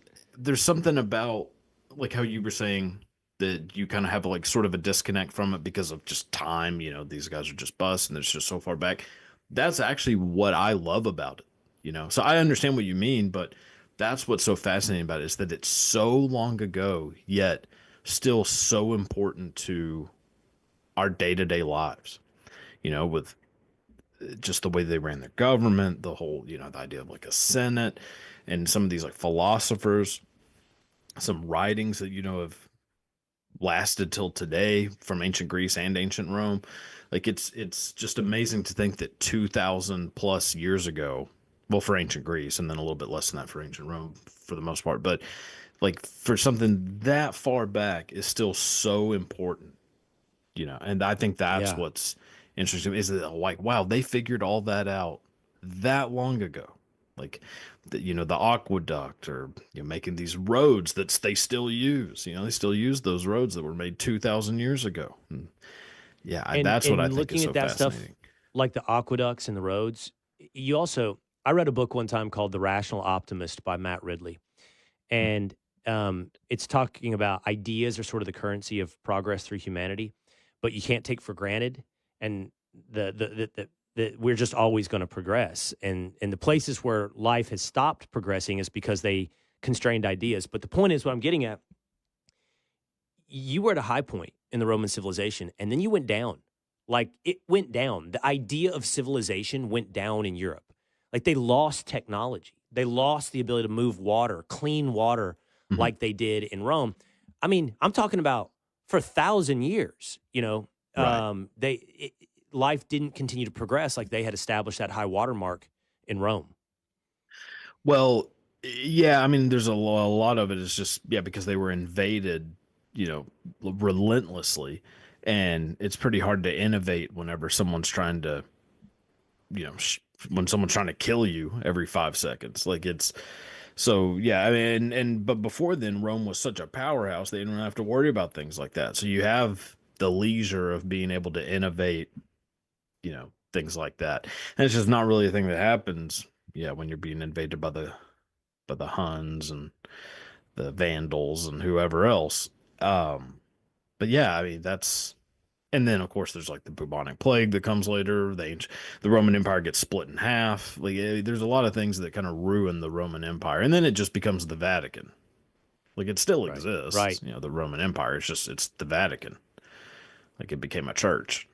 something about, like how you were saying, that you kind of have like sort of a disconnect from it because of just time. You know, these guys are just bust and it's just so far back. That's actually what I love about it. You know, so I understand what you mean, but that's what's so fascinating about it, is that it's so long ago, yet still so important to our day-to-day lives. You know, with just the way they ran their government, the whole, you know, the idea of like a Senate, and some of these like philosophers, some writings that, you know, have lasted till today from ancient Greece and ancient Rome. Like it's just amazing to think that 2,000 plus years ago, well, for ancient Greece, and then a little bit less than that for ancient Rome for the most part, but like for something that far back is still so important, you know. And I think that's what's interesting, is that like, wow, they figured all that out that long ago. Like, you know, the aqueduct, or, you know, making these roads that they still use. You know, they still use those roads that were made 2,000 years ago. And that's what I think is so fascinating. Looking at that stuff, like the aqueducts and the roads, you also, I read a book one time called The Rational Optimist by Matt Ridley. And it's talking about ideas are sort of the currency of progress through humanity, but you can't take for granted. And that we're just always going to progress. And the places where life has stopped progressing is because they constrained ideas. But the point is, what I'm getting at, you were at a high point in the Roman civilization, and then you went down. Like, it went down. The idea of civilization went down in Europe. Like, they lost technology. They lost the ability to move water, clean water, like they did in Rome. I mean, I'm talking about for 1,000 years, you know, life didn't continue to progress like they had established that high watermark in Rome. Well, yeah, I mean, there's a lot of it is just, because they were invaded, you know, relentlessly. And it's pretty hard to innovate whenever someone's trying to, you know, when someone's trying to kill you every 5 seconds. Like, it's, so, yeah, I mean, but before then, Rome was such a powerhouse, they didn't have to worry about things like that. So you have the leisure of being able to innovate, you know, things like that. And it's just not really a thing that happens, when you're being invaded by the Huns and the Vandals and whoever else. But yeah, I mean, that's, and then of course there's like the bubonic plague that comes later. The Roman Empire gets split in half. Like, there's a lot of things that kind of ruin the Roman Empire, and then it just becomes the Vatican. Like, it still exists, right? You know, the Roman Empire. It's the Vatican. Like, it became a church.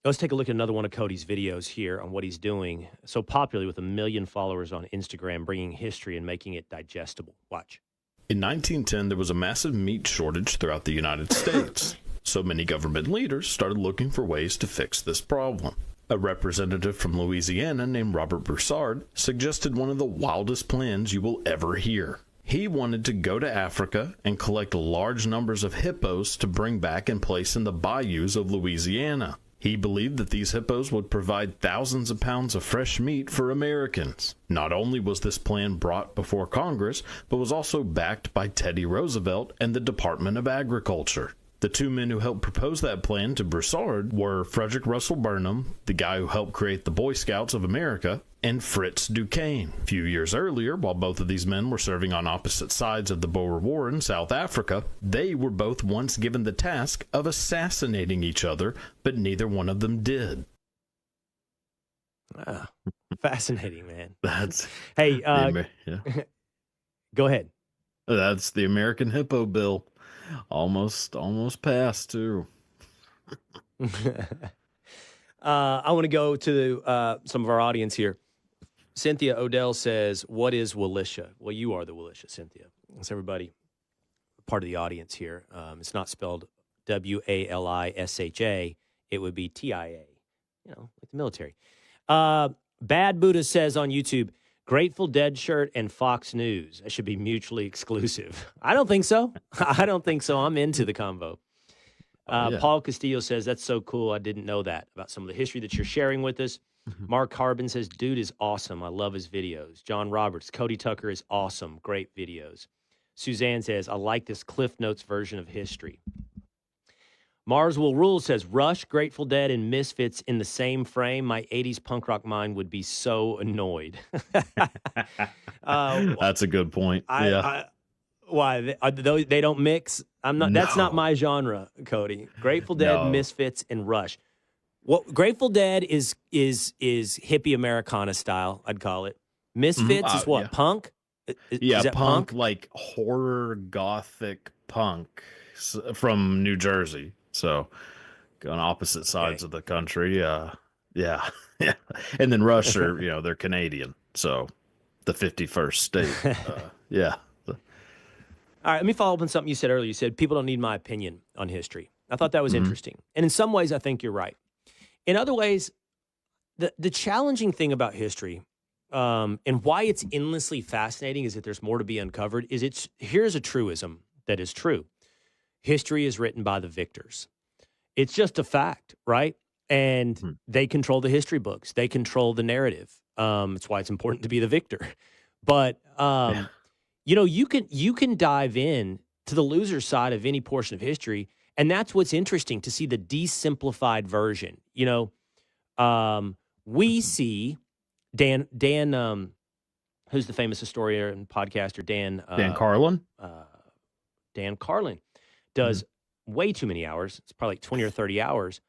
Let's take a look at another one of Cody's videos here on what he's doing. So popular with 1 million followers on Instagram, bringing history and making it digestible. Watch. In 1910, there was a massive meat shortage throughout the United States. So many government leaders started looking for ways to fix this problem. A representative from Louisiana named Robert Broussard suggested one of the wildest plans you will ever hear. He wanted to go to Africa and collect large numbers of hippos to bring back and place in the bayous of Louisiana. He believed that these hippos would provide thousands of pounds of fresh meat for Americans. Not only was this plan brought before Congress, but was also backed by Teddy Roosevelt and the Department of Agriculture. The two men who helped propose that plan to Broussard were Frederick Russell Burnham, the guy who helped create the Boy Scouts of America, and Fritz Duquesne. A few years earlier, while both of these men were serving on opposite sides of the Boer War in South Africa, they were both once given the task of assassinating each other, but neither one of them did. Fascinating, man. That's hey. Go ahead. That's the American Hippo bill. Almost passed too. I want to go to some of our audience here. Cynthia Odell says, "What is Walisha?" Well, you are the Walisha, Cynthia. It's everybody part of the audience here. It's not spelled WALISHA. It would be TIA. You know, like the military. Bad Buddha says on YouTube, Grateful Dead shirt and Fox News. That should be mutually exclusive. I don't think so. I don't think so. I'm into the combo. Paul Castillo says, that's so cool. I didn't know that about some of the history that you're sharing with us. Mark Harbin says, dude is awesome. I love his videos. John Roberts, Cody Tucker is awesome. Great videos. Suzanne says, I like this Cliff Notes version of history. Mars Will Rule says, Rush, Grateful Dead, and Misfits in the same frame. My 80s punk rock mind would be so annoyed. That's a good point. Why? They don't mix? That's not my genre, Cody. Grateful Dead, Misfits, and Rush. What Grateful Dead is hippie Americana style, I'd call it. Misfits is what? Punk? Is that punk, like horror gothic punk from New Jersey. So on opposite sides of the country. Yeah. And then Rush are, they're Canadian. So the 51st state. Yeah. All right, let me follow up on something you said earlier. You said people don't need my opinion on history. I thought that was interesting. And in some ways, I think you're right. In other ways, the challenging thing about history and why it's endlessly fascinating is that there's more to be uncovered, is here's a truism that is true. History is written by the victors. It's just a fact, right? And they control the history books. They control the narrative. It's why it's important to be the victor. But you can dive in to the loser side of any portion of history, and that's what's interesting, to see the desimplified version. We see Dan, who's the famous historian and podcaster, Dan Carlin. Dan Carlin does way too many hours. It's probably like 20 or 30 hours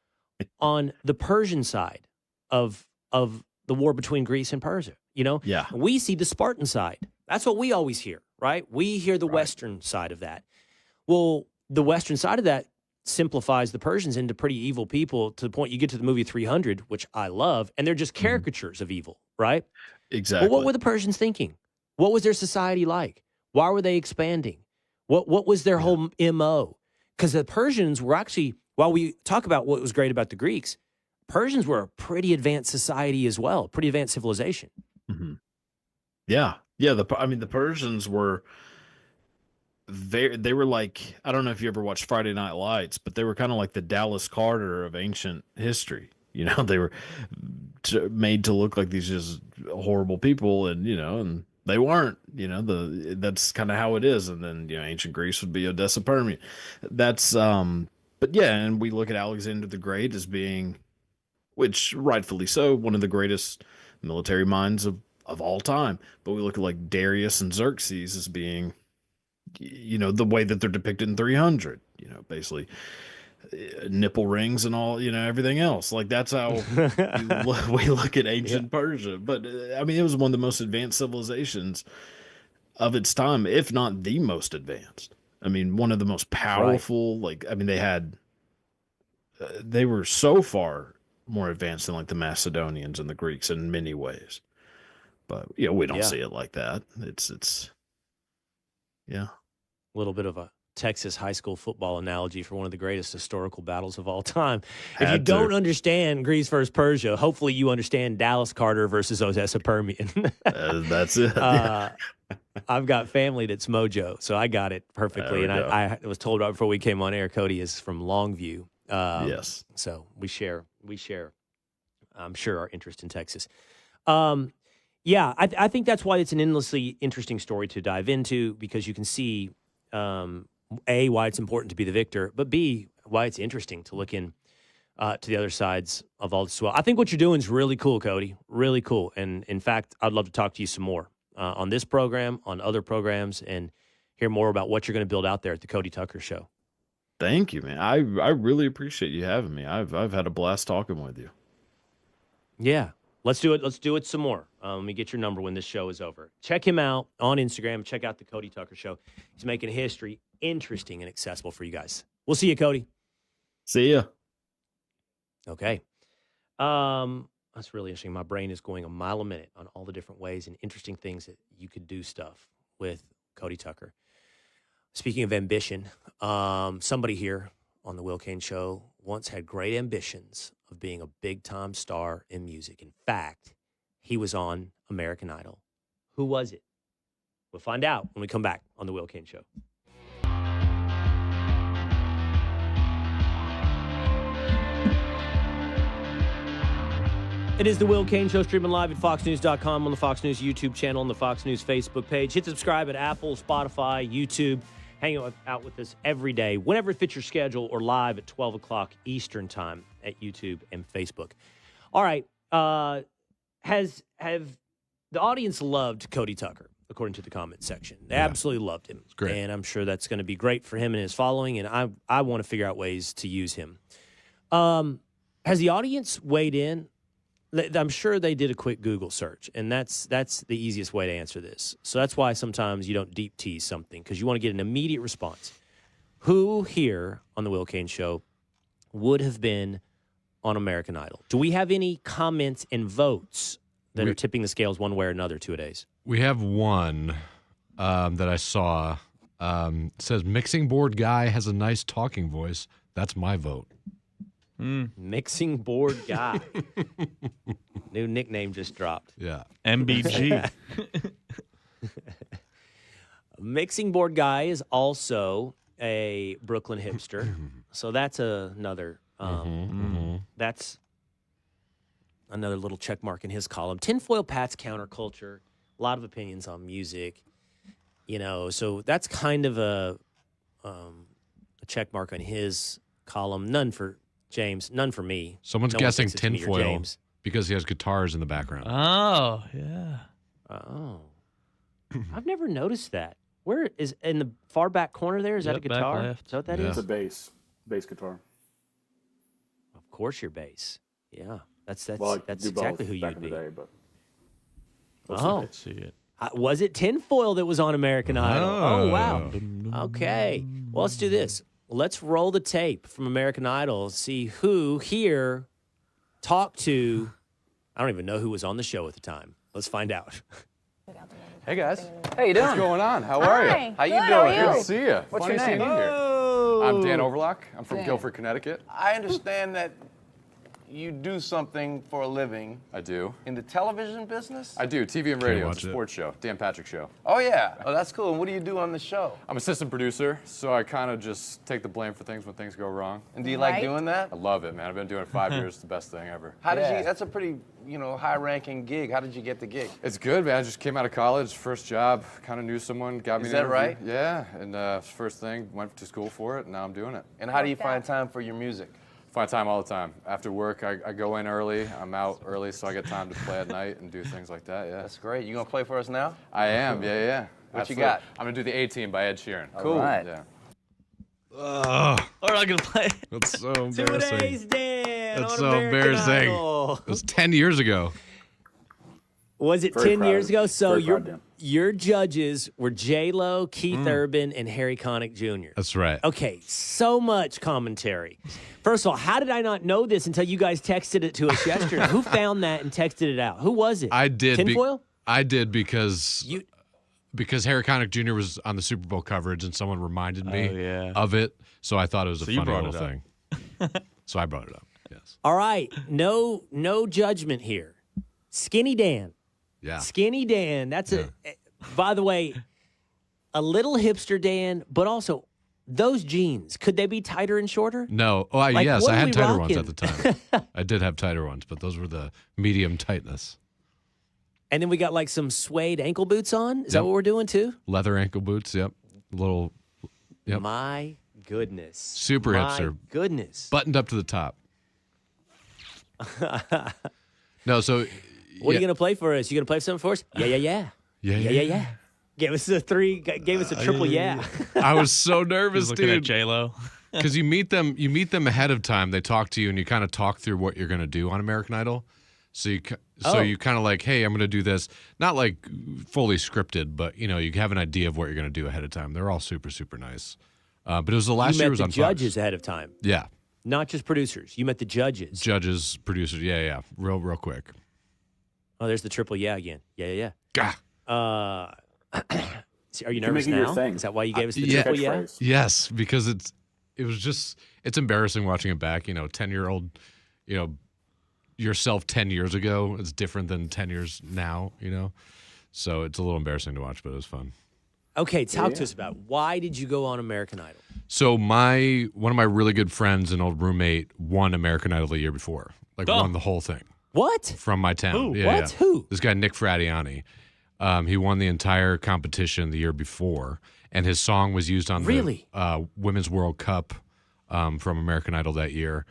on the Persian side of the war between Greece and Persia. We see the Spartan side. That's what we always hear, right? We hear the Western side of that. Well, the Western side of that simplifies the Persians into pretty evil people, to the point you get to the movie 300, which I love, and they're just caricatures of evil, right? Exactly. Well, what were the Persians thinking? What was their society like? Why were they expanding? What was their whole MO? Because the Persians were actually, while we talk about what was great about the Greeks, Persians were a pretty advanced society as well, pretty advanced civilization. Mm-hmm. Yeah. The Persians were they were like, I don't know if you ever watched Friday Night Lights, but they were kind of like the Dallas Carter of ancient history. They were made to look like these just horrible people, and and they weren't. That's kind of how it is. And then ancient Greece would be Odessa, Permian. That's but yeah, and we look at Alexander the Great as being, which rightfully so, one of the greatest military minds of all time. But we look at like Darius and Xerxes as being, the way that they're depicted in 300, basically nipple rings and all, everything else. Like that's how we look at ancient Persia. But it was one of the most advanced civilizations of its time, if not the most advanced. One of the most powerful, they were so far more advanced than like the Macedonians and the Greeks in many ways. But we don't see it like that. It's a little bit of a Texas high school football analogy for one of the greatest historical battles of all time. If you don't understand Greece versus Persia, hopefully you understand Dallas Carter versus Odessa Permian. That's it. I've got family that's Mojo, so I got it perfectly. And I was told right before we came on air, Cody is from Longview. Yes. So we share, I'm sure, our interest in Texas. I think that's why it's an endlessly interesting story to dive into, because you can see, A, why it's important to be the victor, but B, why it's interesting to look in to the other sides of all this as well. I think what you're doing is really cool, Cody, really cool. And in fact, I'd love to talk to you some more on this program, on other programs, and hear more about what you're going to build out there at the Cody Tucker Show. Thank you, man. I really appreciate you having me. I've had a blast talking with you. Yeah. Let's do it. Let's do it some more. Let me get your number when this show is over. Check him out on Instagram. Check out the Cody Tucker Show. He's making history interesting and accessible for you guys. We'll see you, Cody. See ya. Okay. That's really interesting. My brain is going a mile a minute on all the different ways and interesting things that you could do stuff with Cody Tucker. Speaking of ambition, somebody here on the Will Cain Show once had great ambitions of being a big-time star in music. In fact, he was on American Idol. Who was it? We'll find out when we come back on the Will Cain Show. It is the Will Cain Show, streaming live at foxnews.com, on the Fox News YouTube channel, on the Fox News Facebook page. Hit subscribe at Apple, Spotify, YouTube. Hang out with us every day, whenever it fits your schedule, or live at 12 o'clock Eastern time at YouTube and Facebook. All right. Have the audience loved Cody Tucker, according to the comment section? They absolutely loved him. It's great. And I'm sure that's going to be great for him and his following, and I want to figure out ways to use him. Has the audience weighed in? I'm sure they did a quick Google search, and that's the easiest way to answer this. So that's why sometimes you don't deep tease something, because you want to get an immediate response. Who here on the Will Cain Show would have been on American Idol? Do we have any comments and votes that are tipping the scales one way or another two-a-days? We have one that I saw. It says, mixing board guy has a nice talking voice. That's my vote. Mixing board guy. New nickname just dropped. Yeah. MBG. Mixing board guy is also a Brooklyn hipster. So that's another that's another little check mark in his column. Tinfoil Pat's counterculture, a lot of opinions on music. So that's kind of a check mark on his column. None for James, none for me. Someone's No one guessing thinks it's me or tinfoil James. because he has guitars in the background. Oh, yeah. Oh. I've never noticed that. Where is in the far back corner there? Is that a Yep, back guitar? left. Is that what that Yeah. is? It's a bass guitar. Of course, your bass. Yeah, that's Well, I that's do both exactly who back you'd in be. the day, but Oh, Let's see it. was it tinfoil that was on American Idol? Oh, wow. Okay, well, let's do this. Let's roll the tape from American Idol. See who here talked to. I don't even know who was on the show at the time. Let's find out. Hey guys, How you doing? what's going on? How are you? How you Good, doing? how are you? Good to see you. What's Funny your seeing name? you here. I'm Dan Overlock. I'm from Dan. Guilford, Connecticut. I understand that you do something for a living I do. in the television business? I do. TV and radio. It's watch a it. sports show. Dan Patrick Show. Oh, yeah. Oh, that's cool. And what do you do on the show? I'm assistant producer, so I kind of just take the blame for things when things go wrong. And do you like Right. doing that? I love it, man. I've been doing it 5 years. It's the best thing ever. How did Yeah. you, that's a pretty, high-ranking gig. How did you get the gig? It's good, man. I just came out of college, first job, kind of knew someone, got me Is an that interview. right? Yeah, and first thing, went to school for it, and now I'm doing it. And how do you Worked find out. time for your music? Find time all the time. After work, I go in early, I'm out early, so I get time to play at night and do things like that, yeah. That's great. You gonna play for us now? I am, yeah. What Absolutely. you got? I'm gonna do the A-Team by Ed Sheeran. Cool. Right. Yeah. We're not going to play. That's so Two embarrassing. days, Dan. That's on so American embarrassing. Idol. It was 10 years ago. Was it Very 10 proud years of- ago? So very proud, Dan. your judges were J-Lo, Keith Urban, and Harry Connick Jr. That's right. Okay, so much commentary. First of all, how did I not know this until you guys texted it to us yesterday? Who found that and texted it out? Who was it? I did. Tinfoil? I did because You. Harry Connick Jr. was on the Super Bowl coverage and someone reminded me Oh, yeah. of it. So I thought it was a So you funny brought little it thing. So I brought it up. Yes. All right, no judgment here. Skinny Dan. Yeah. Skinny Dan. That's by the way, a little hipster Dan, but also those jeans. Could they be tighter and shorter? No. Oh, Like, yes, what I are had we tighter ones rocking? at the time. I did have tighter ones, but those were the medium tightness. And then we got like some suede ankle boots on. Is that Yep. what we're doing too? Leather ankle boots. Yep. Little. Yep. My goodness. Super My hipster. goodness. Buttoned up to the top. No, so. What are you going to play for us? You going to play something for us? Yeah. Yeah. Gave us a triple yeah. I was so He's nervous, looking at dude. J-Lo. Because you meet them ahead of time. They talk to you, and you kind of talk through what you're going to do on American Idol. So you kind of like, hey, I'm going to do this, not like fully scripted, but you have an idea of what you're going to do ahead of time. They're all super, super nice. But it was the last year it was on Fox. You met the judges ahead of time. Yeah. Not just producers. You met the judges. Judges, producers. Yeah. Real quick. Oh, there's the triple yeah again. Yeah. Gah. Are you nervous making now? your thing. Is that why you gave us the triple yeah? Yes, because it's embarrassing watching it back. 10-year-old, yourself 10 years ago is different than 10 years now. So it's a little embarrassing to watch, but it was fun. Okay, talk to us about why did you go on American Idol? So one of my really good friends, an old roommate, won American Idol the year before. Won the whole thing. What? From my town. Who? Yeah, What? yeah. Who? This guy, Nick Fratiani. He won the entire competition the year before, and his song was used on the Women's World Cup from American Idol that year.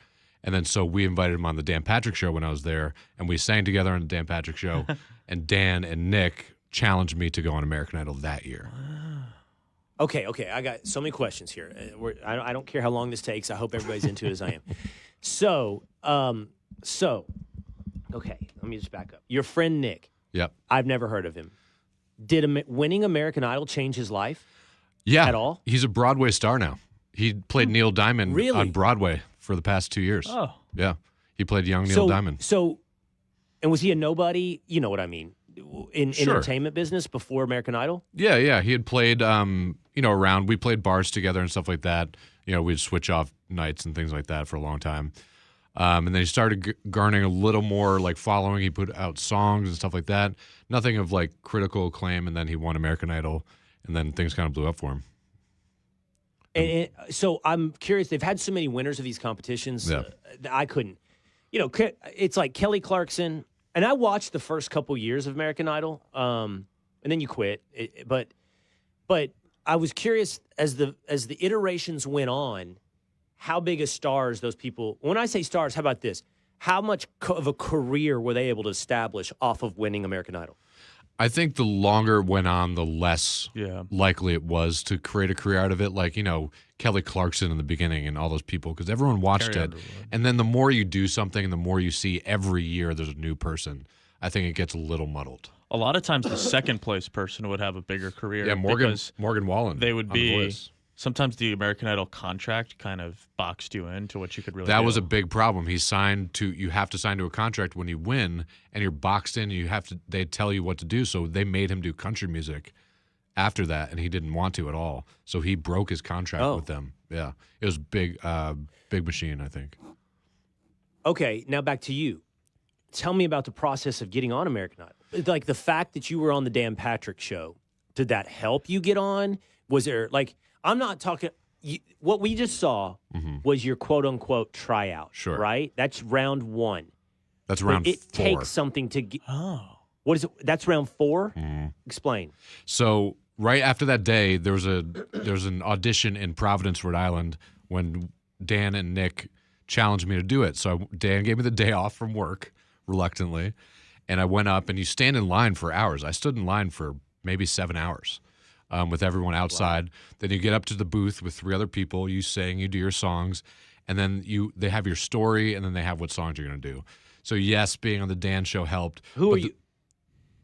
And then so we invited him on the Dan Patrick Show when I was there, and we sang together on the Dan Patrick Show, and Dan and Nick challenged me to go on American Idol that year. Okay. I got so many questions here. I don't care how long this takes. I hope everybody's into it as I am. So, okay, let me just back up. Your friend Nick. Yep. I've never heard of him. Did winning American Idol change his life? Yeah. At all? He's a Broadway star now. He played Neil Diamond on Broadway for the past 2 years. Oh. Yeah. He played young Neil Diamond. So, and was he a nobody? You know what I mean? In entertainment business before American Idol? Yeah. He had played, around. We played bars together and stuff like that. We'd switch off nights and things like that for a long time. And then he started garnering a little more following. He put out songs and stuff like that. Nothing of critical acclaim. And then he won American Idol, and then things kind of blew up for him. And so I'm curious. They've had so many winners of these competitions. Yeah. I couldn't. It's like Kelly Clarkson. And I watched the first couple years of American Idol, and then you quit. But I was curious as the iterations went on, how big of stars those people. When I say stars, how about this? How much of a career were they able to establish off of winning American Idol? I think the longer it went on, the less likely it was to create a career out of it. Kelly Clarkson in the beginning and all those people, because everyone watched it. And then the more you do something and the more you see every year there's a new person, I think it gets a little muddled. A lot of times the second place person would have a bigger career. Yeah, Morgan Wallen. They would be. Sometimes the American Idol contract kind of boxed you into what you could really do. That was a big problem. You have to sign to a contract when you win, and you're boxed in. They tell you what to do. So they made him do country music after that, and he didn't want to at all. So he broke his contract with them. Yeah, it was big machine, I think. Okay, now back to you. Tell me about the process of getting on American Idol. The fact that you were on the Dan Patrick Show, did that help you get on? Was there I'm not talking. What we just saw was your quote unquote tryout. Sure. Right? That's round one. That's round 4. It takes something to get. Oh. What is it? That's round 4? Explain. So right after that day, there's an audition in Providence, Rhode Island, when Dan and Nick challenged me to do it. So Dan gave me the day off from work, reluctantly, and I went up, and you stand in line for hours. I stood in line for maybe 7 hours. With everyone outside. Wow. Then you get up to the booth with 3 other people. You sing, you do your songs, and then they have your story, and then they have what songs you're going to do. So yes, being on the Dan Show helped. Who are you?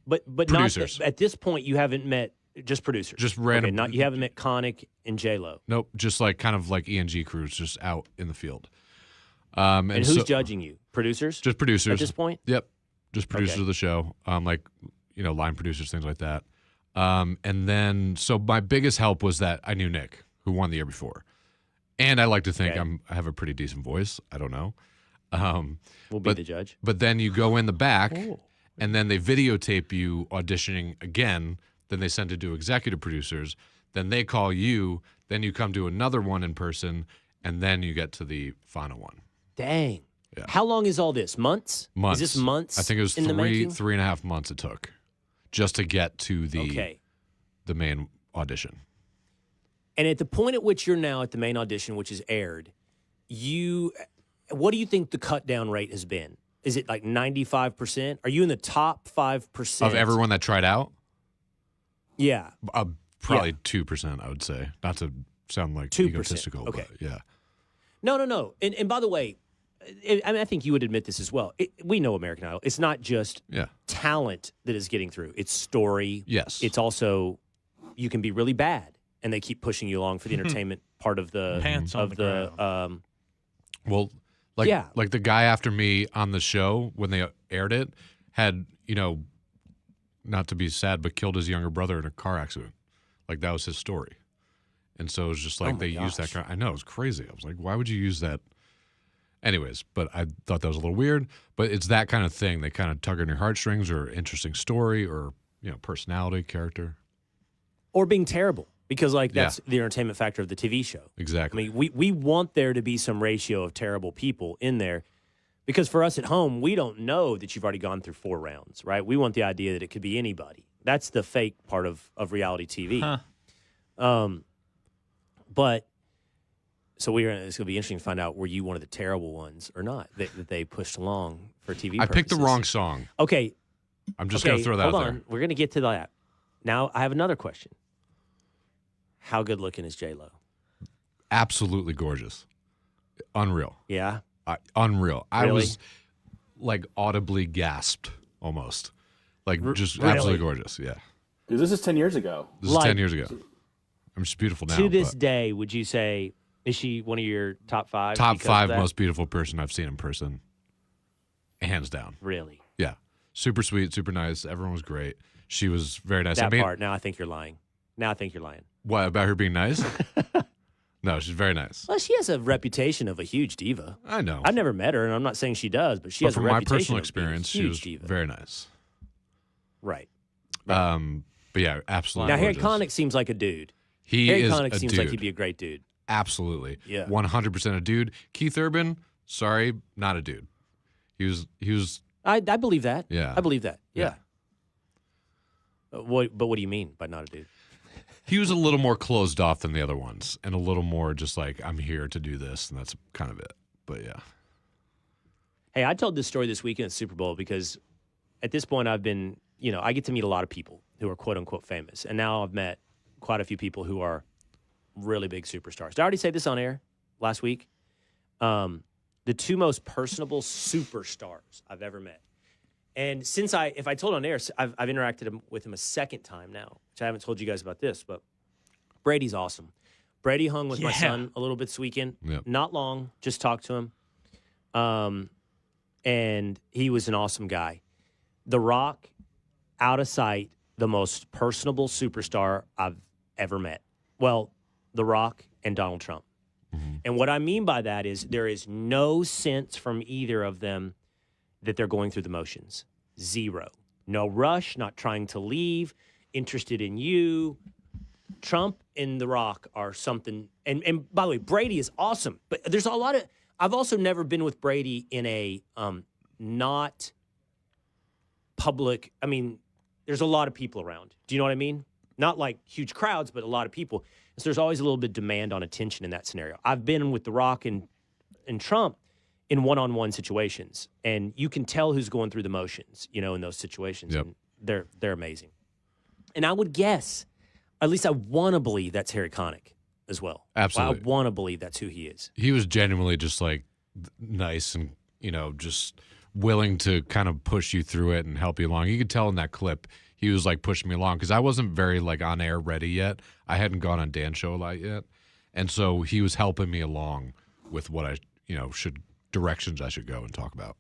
But producers. Not at this point. You haven't met just producers. Just random. Okay, you haven't met Connick and J-Lo. Nope. Just kind of like ENG crews, just out in the field. And who's judging you? Producers. Just producers at this point. Yep. Just producers of the show. Line producers, things like that. And then, so my biggest help was that I knew Nick, who won the year before. And I like to think I have a pretty decent voice. I don't know. We'll be the judge. But then you go in the back, and then they videotape you auditioning again. Then they send it to executive producers. Then they call you. Then you come to another one in person, and then you get to the final one. Dang. Yeah. How long is all this? Months? Months. Is this months? I think it was 3.5 months it took. Just to get to the main audition. And at the point at which you're now at the main audition, which is aired, what do you think the cut down rate has been? Is it 95%? Are you in the top 5%? Of everyone that tried out? Yeah. Probably 2%, I would say. Not to sound 2%. Egotistical, okay. But yeah. No. And by the way, I think you would admit this as well. We know American Idol. It's not just talent that is getting through. It's story. Yes. It's also, you can be really bad, and they keep pushing you along for the entertainment part of the Pants on the ground. Well, like the guy after me on the show when they aired it had, not to be sad, but killed his younger brother in a car accident. Like that was his story. And so it was just like used that kind. I know, it was crazy. I was like, why would you use that? Anyways, but I thought that was a little weird. But it's that kind of thing. They kind of tug on your heartstrings, or interesting story, or personality, character, or being terrible. Because, that's the entertainment factor of the TV show. Exactly. I mean, we want there to be some ratio of terrible people in there. Because for us at home, we don't know that you've already gone through 4 rounds, right? We want the idea that it could be anybody. That's the fake part of reality TV. But, so it's going to be interesting to find out, were you one of the terrible ones or not that they pushed along for TV purposes? I picked the wrong song. Okay. I'm just going to throw that out there. We're going to get to that. Now, I have another question. How good looking is J-Lo? Absolutely gorgeous. Unreal. Yeah? Unreal. Really? I was audibly gasped almost. Just really? absolutely gorgeous. Yeah. Dude, this is 10 years ago. This is 10 years ago. I'm just beautiful now. To this day, would you say, is she one of your top 5? Top 5 most beautiful person I've seen in person. Hands down. Really? Yeah. Super sweet, super nice. Everyone was great. She was very nice. That part, now I think you're lying. What, about her being nice? No, she's very nice. Well, she has a reputation of a huge diva. I know. I've never met her, and I'm not saying she does, but she has a from my reputation personal of experience, being a she huge was diva. very nice. Right. But yeah, absolutely. Now, Harry gorgeous. Connick seems like a dude. Harry Connick seems dude. like he'd be a great dude. Absolutely. Yeah. 100% a dude. Keith Urban, sorry, not a dude. He was. I believe that. Yeah. I believe that. Yeah. But what do you mean by not a dude? He was a little more closed off than the other ones, and a little more just like, I'm here to do this, and that's kind of it. But yeah. Hey, I told this story this weekend at Super Bowl because at this point I've been, I get to meet a lot of people who are quote unquote famous. And now I've met quite a few people who are really big superstars. Did I already say this on air last week? The 2 most personable superstars I've ever met. And if I told on air, I've interacted with him a second time now, which I haven't told you guys about this, but Brady's awesome. Brady hung with my son a little bit this weekend. Yep. Not long, just talked to him. And he was an awesome guy. The Rock, out of sight, the most personable superstar I've ever met. Well, The Rock and Donald Trump. Mm-hmm. And what I mean by that is there is no sense from either of them that they're going through the motions. 0. No rush, not trying to leave, interested in you. Trump and The Rock are something. And by the way, Brady is awesome. But there's a lot of. I've also never been with Brady in a not public. I mean, there's a lot of people around. Do you know what I mean? Not like huge crowds, but a lot of people. So there's always a little bit of demand on attention in that scenario. I've been with The Rock and Trump in one-on-one situations, and you can tell who's going through the motions, in those situations. Yep. And they're amazing. And I would guess, at least I want to believe that's Harry Connick as well. Absolutely. I want to believe that's who he is. He was genuinely just nice and, just willing to kind of push you through it and help you along. You could tell in that clip, he was pushing me along because I wasn't very on air ready yet. I hadn't gone on Dan's show a lot yet. And so he was helping me along with what I, directions I should go and talk about.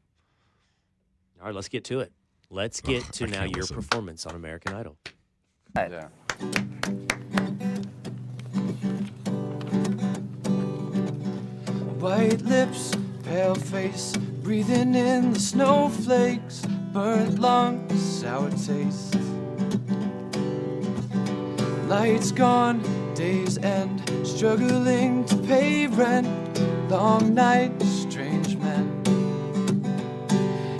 All right, let's get to it. Let's get to now your performance on American Idol. Yeah. White lips, pale face, breathing in the snowflakes, burnt lungs, sour taste. Lights gone, day's end, struggling to pay rent, long night, strange men.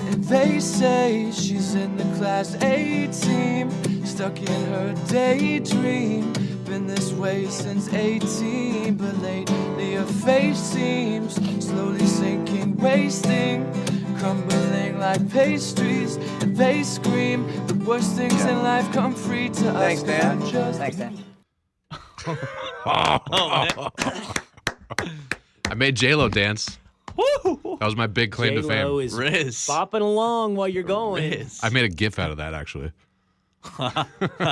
And they say she's in the Class A team, stuck in her daydream. Been this way since 18, but lately her face seems slowly sinking, wasting, crumbling like pastries. And they scream the worst things in life come free to us. Thanks, Dan. Thanks, Dan. I made J-Lo dance. That was my big claim to J-Lo fame. is Riz. bopping along while you're going. Riz. I made a GIF out of that, actually.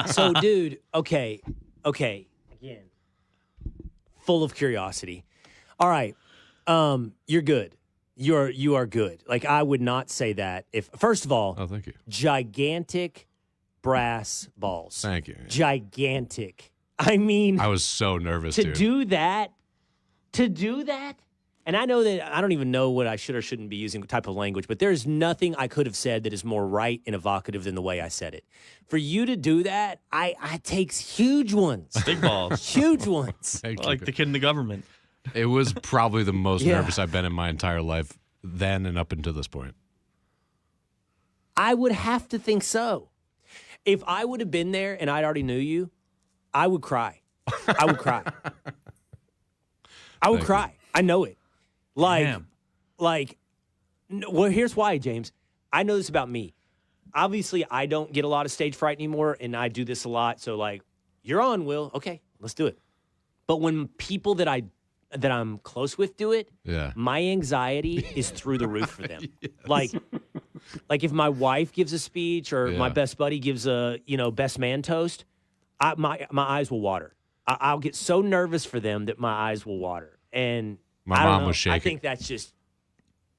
So, dude, okay. Again, full of curiosity. All right, you're good. You are good. Like, I would not say that if, first of all, Oh, thank you. gigantic brass balls. Thank you. Gigantic. I mean, I was so nervous, to dude. do that, and I know that I don't even know what I should or shouldn't be using type of language, but there's nothing I could have said that is more right and evocative than the way I said it. For you to do that, I takes huge ones. Big balls. Huge ones. Thank you. Like the kid in the government. It was probably the most Yeah. nervous I've been in my entire life then and up until this point. I would have to think so. If I would have been there and I already knew you, I would cry. I would cry. I would Thank cry. I know it. Damn. Well, here's why, James. I know this about me. Obviously, I don't get a lot of stage fright anymore, and I do this a lot. So, like, you're on, Will. Okay, let's do it. But when people that I'm close with do it, Yeah. my anxiety is through the roof for them. Like if my wife gives a speech or my Yeah. best buddy gives a best man toast, my eyes will water. I'll get so nervous for them that my eyes will water. And My I don't mom know. was shaking. I think that's just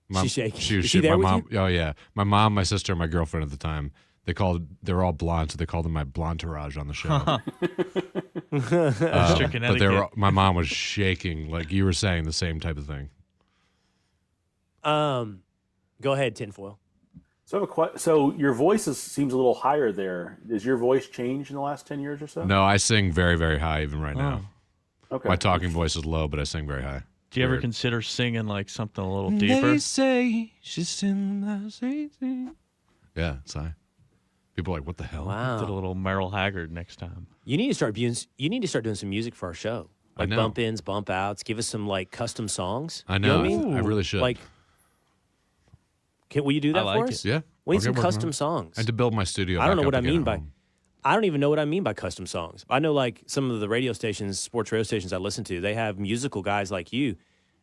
My- she's shaking. She was Is she shaking. there My with mom. Oh yeah, my mom, my sister, and my girlfriend at the time. They were all blonde, so they called them my blonderage on the show. Extra But Connecticut. my mom was shaking, like you were saying, the same type of thing. Go ahead, tinfoil. So your voice seems a little higher there. Has your voice changed in the last 10 years or so? No, I sing very, very high even right now. Okay. My talking voice is low, but I sing very high. Do you ever Weird. consider singing like something a little deeper? They say she's in the Yeah, it's high. People are like, what the hell? Wow. Did a little Merle Haggard next time. You need to start doing some music for our show. Like know. bump ins, bump outs. Give us some like custom songs. I You know. what I mean? I really should. Like, will you do that I like for it. us? Yeah. We need Okay, some working on custom it. songs. I had to build my studio. I don't back know what up I again mean at by. home. I don't even know what I mean by custom songs. I know like some of the radio stations, sports radio stations I listen to, they have musical guys like you,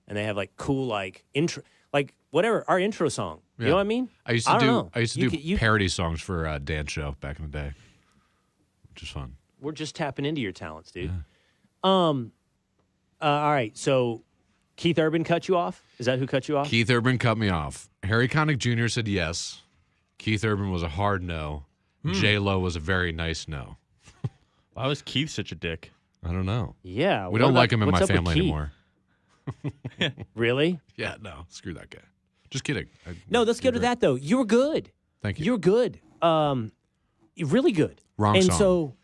and they have like cool like intro, like whatever our intro song. You know what I mean? I used I to don't do. know. I used to You do could- you- parody songs for Dan Show back in the day, which is fun. We're just tapping into your talents, dude. All right. So Keith Urban cut you off? Is that who cut you off? Keith Urban cut me off. Harry Connick Jr. said yes. Keith Urban was a hard no. J-Lo was a very nice no. Why was Keith such a dick? I don't know. Yeah. We what don't about- like him in what's my up with family Keith? anymore. Really? Yeah, no, screw that guy. Just kidding. No, let's go to that though. You were good. Thank you. You're good. You're really good. Wrong and song. so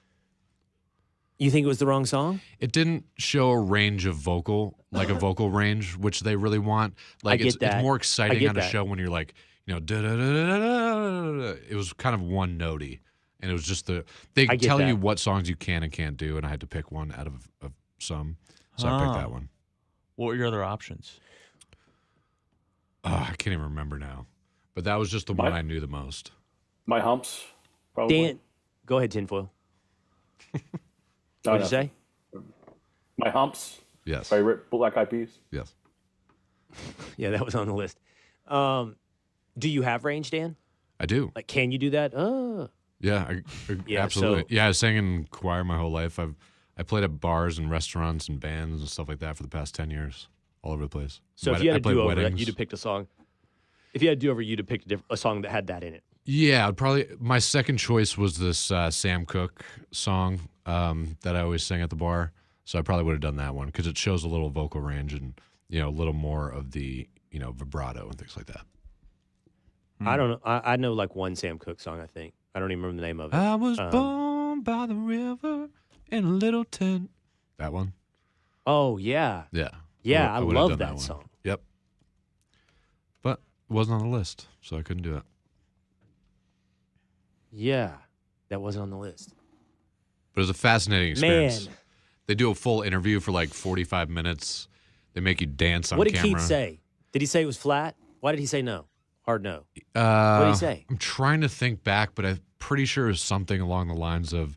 you think it was the wrong song? It didn't show a range of vocal, like a vocal range, which they really want. Like get it's that. more I exciting get on a that. show when you're like, da-da-da-da-da-da. It was kind of one notey. And it was just they I get tell you that. what songs you can and can't do, and I had to pick one out of some. So I picked that one. What were your other options? Oh, I can't even remember now. But that was just the one I knew the most. My humps, probably. Dan, go ahead, tinfoil. Oh, What'd no. you say? My humps. Yes. By Black Eyed Peas. Yes. Yeah, that was on the list. Do you have range, Dan? I do. Like, can you do that? Yeah, Yeah, absolutely. so- Yeah, I sang in choir my whole life. I played at bars and restaurants and bands and stuff like that for the past 10 years, all over the place. So if you had I to played do over, weddings. you'd have picked a song. If you had to do over, you'd have picked a song that had that in it. Yeah, I'd probably my second choice was this Sam Cooke song that I always sing at the bar. So I probably would have done that one because it shows a little vocal range and a little more of the vibrato and things like that. I don't know. I know like one Sam Cooke song. I think I don't even remember the name of it. I was born by the river in a little tent. That one. Oh yeah, Yeah. yeah. I would've done love that one. song. Yep. But it wasn't on the list, so I couldn't do it. Yeah, that wasn't on the list. But it was a fascinating experience. Man. They do a full interview for like 45 minutes. They make you dance on What did camera. Keith say? Did he say it was flat? Why did he say no? Hard no. What did he say? I'm trying to think back, but I'm pretty sure it was something along the lines of,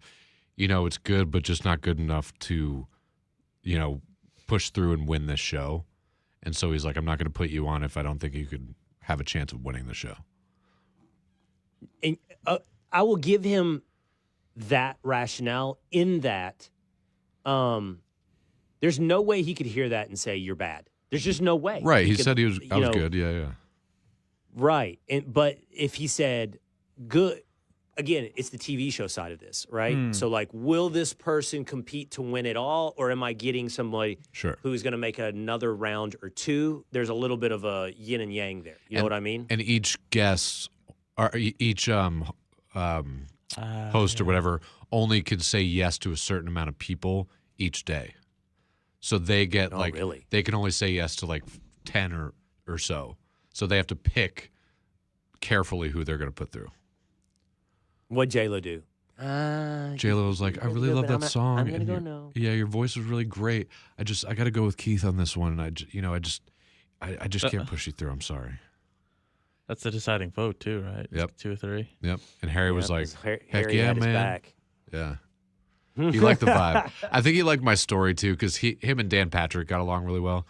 it's good, but just not good enough to, push through and win this show. And so he's like, I'm not going to put you on if I don't think you could have a chance of winning the show. And I will give him that rationale in that there's no way he could hear that and say you're bad. There's just no way. Right. He said I was good. Yeah. Right. But if he said good, again, it's the TV show side of this, right? So, like, will this person compete to win it all, or am I getting somebody who's going to make another round or two? There's a little bit of a yin and yang there. You know what I mean? And each guest, or each host or whatever, only could say yes to a certain amount of people each day. So they get they can only say yes to like 10 or so. So they have to pick carefully who they're going to put through. What'd J-Lo do? J-Lo was like, I really love that song. I'm going to go no. Yeah, your voice was really great. I got to go with Keith on this one. And I just can't push you through. I'm sorry. That's the deciding vote too, right? Yep. 2 or 3. Yep. And Harry was like, heck Harry yeah, had his man. back. Yeah. He liked the vibe. I think he liked my story too, because him and Dan Patrick got along really well.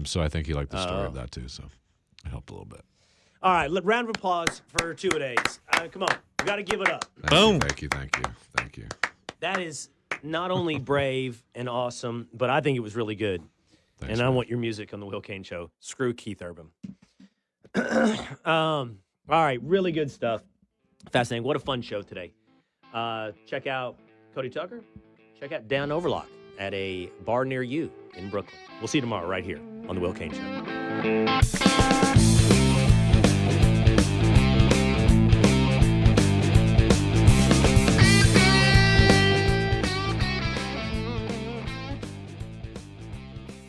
So I think he liked the story of that too. So it helped a little bit. All right, round of applause for two-a-days. Come on, we got to give it up. Boom. Thank you. That is not only brave and awesome, but I think it was really good. Thanks, and I want your music on the Will Cain Show. Screw Keith Urban. All right, really good stuff. Fascinating. What a fun show today. Check out Cody Tucker. Check out Down Overlock at a bar near you in Brooklyn. We'll see you tomorrow right here on the Will Cain Show.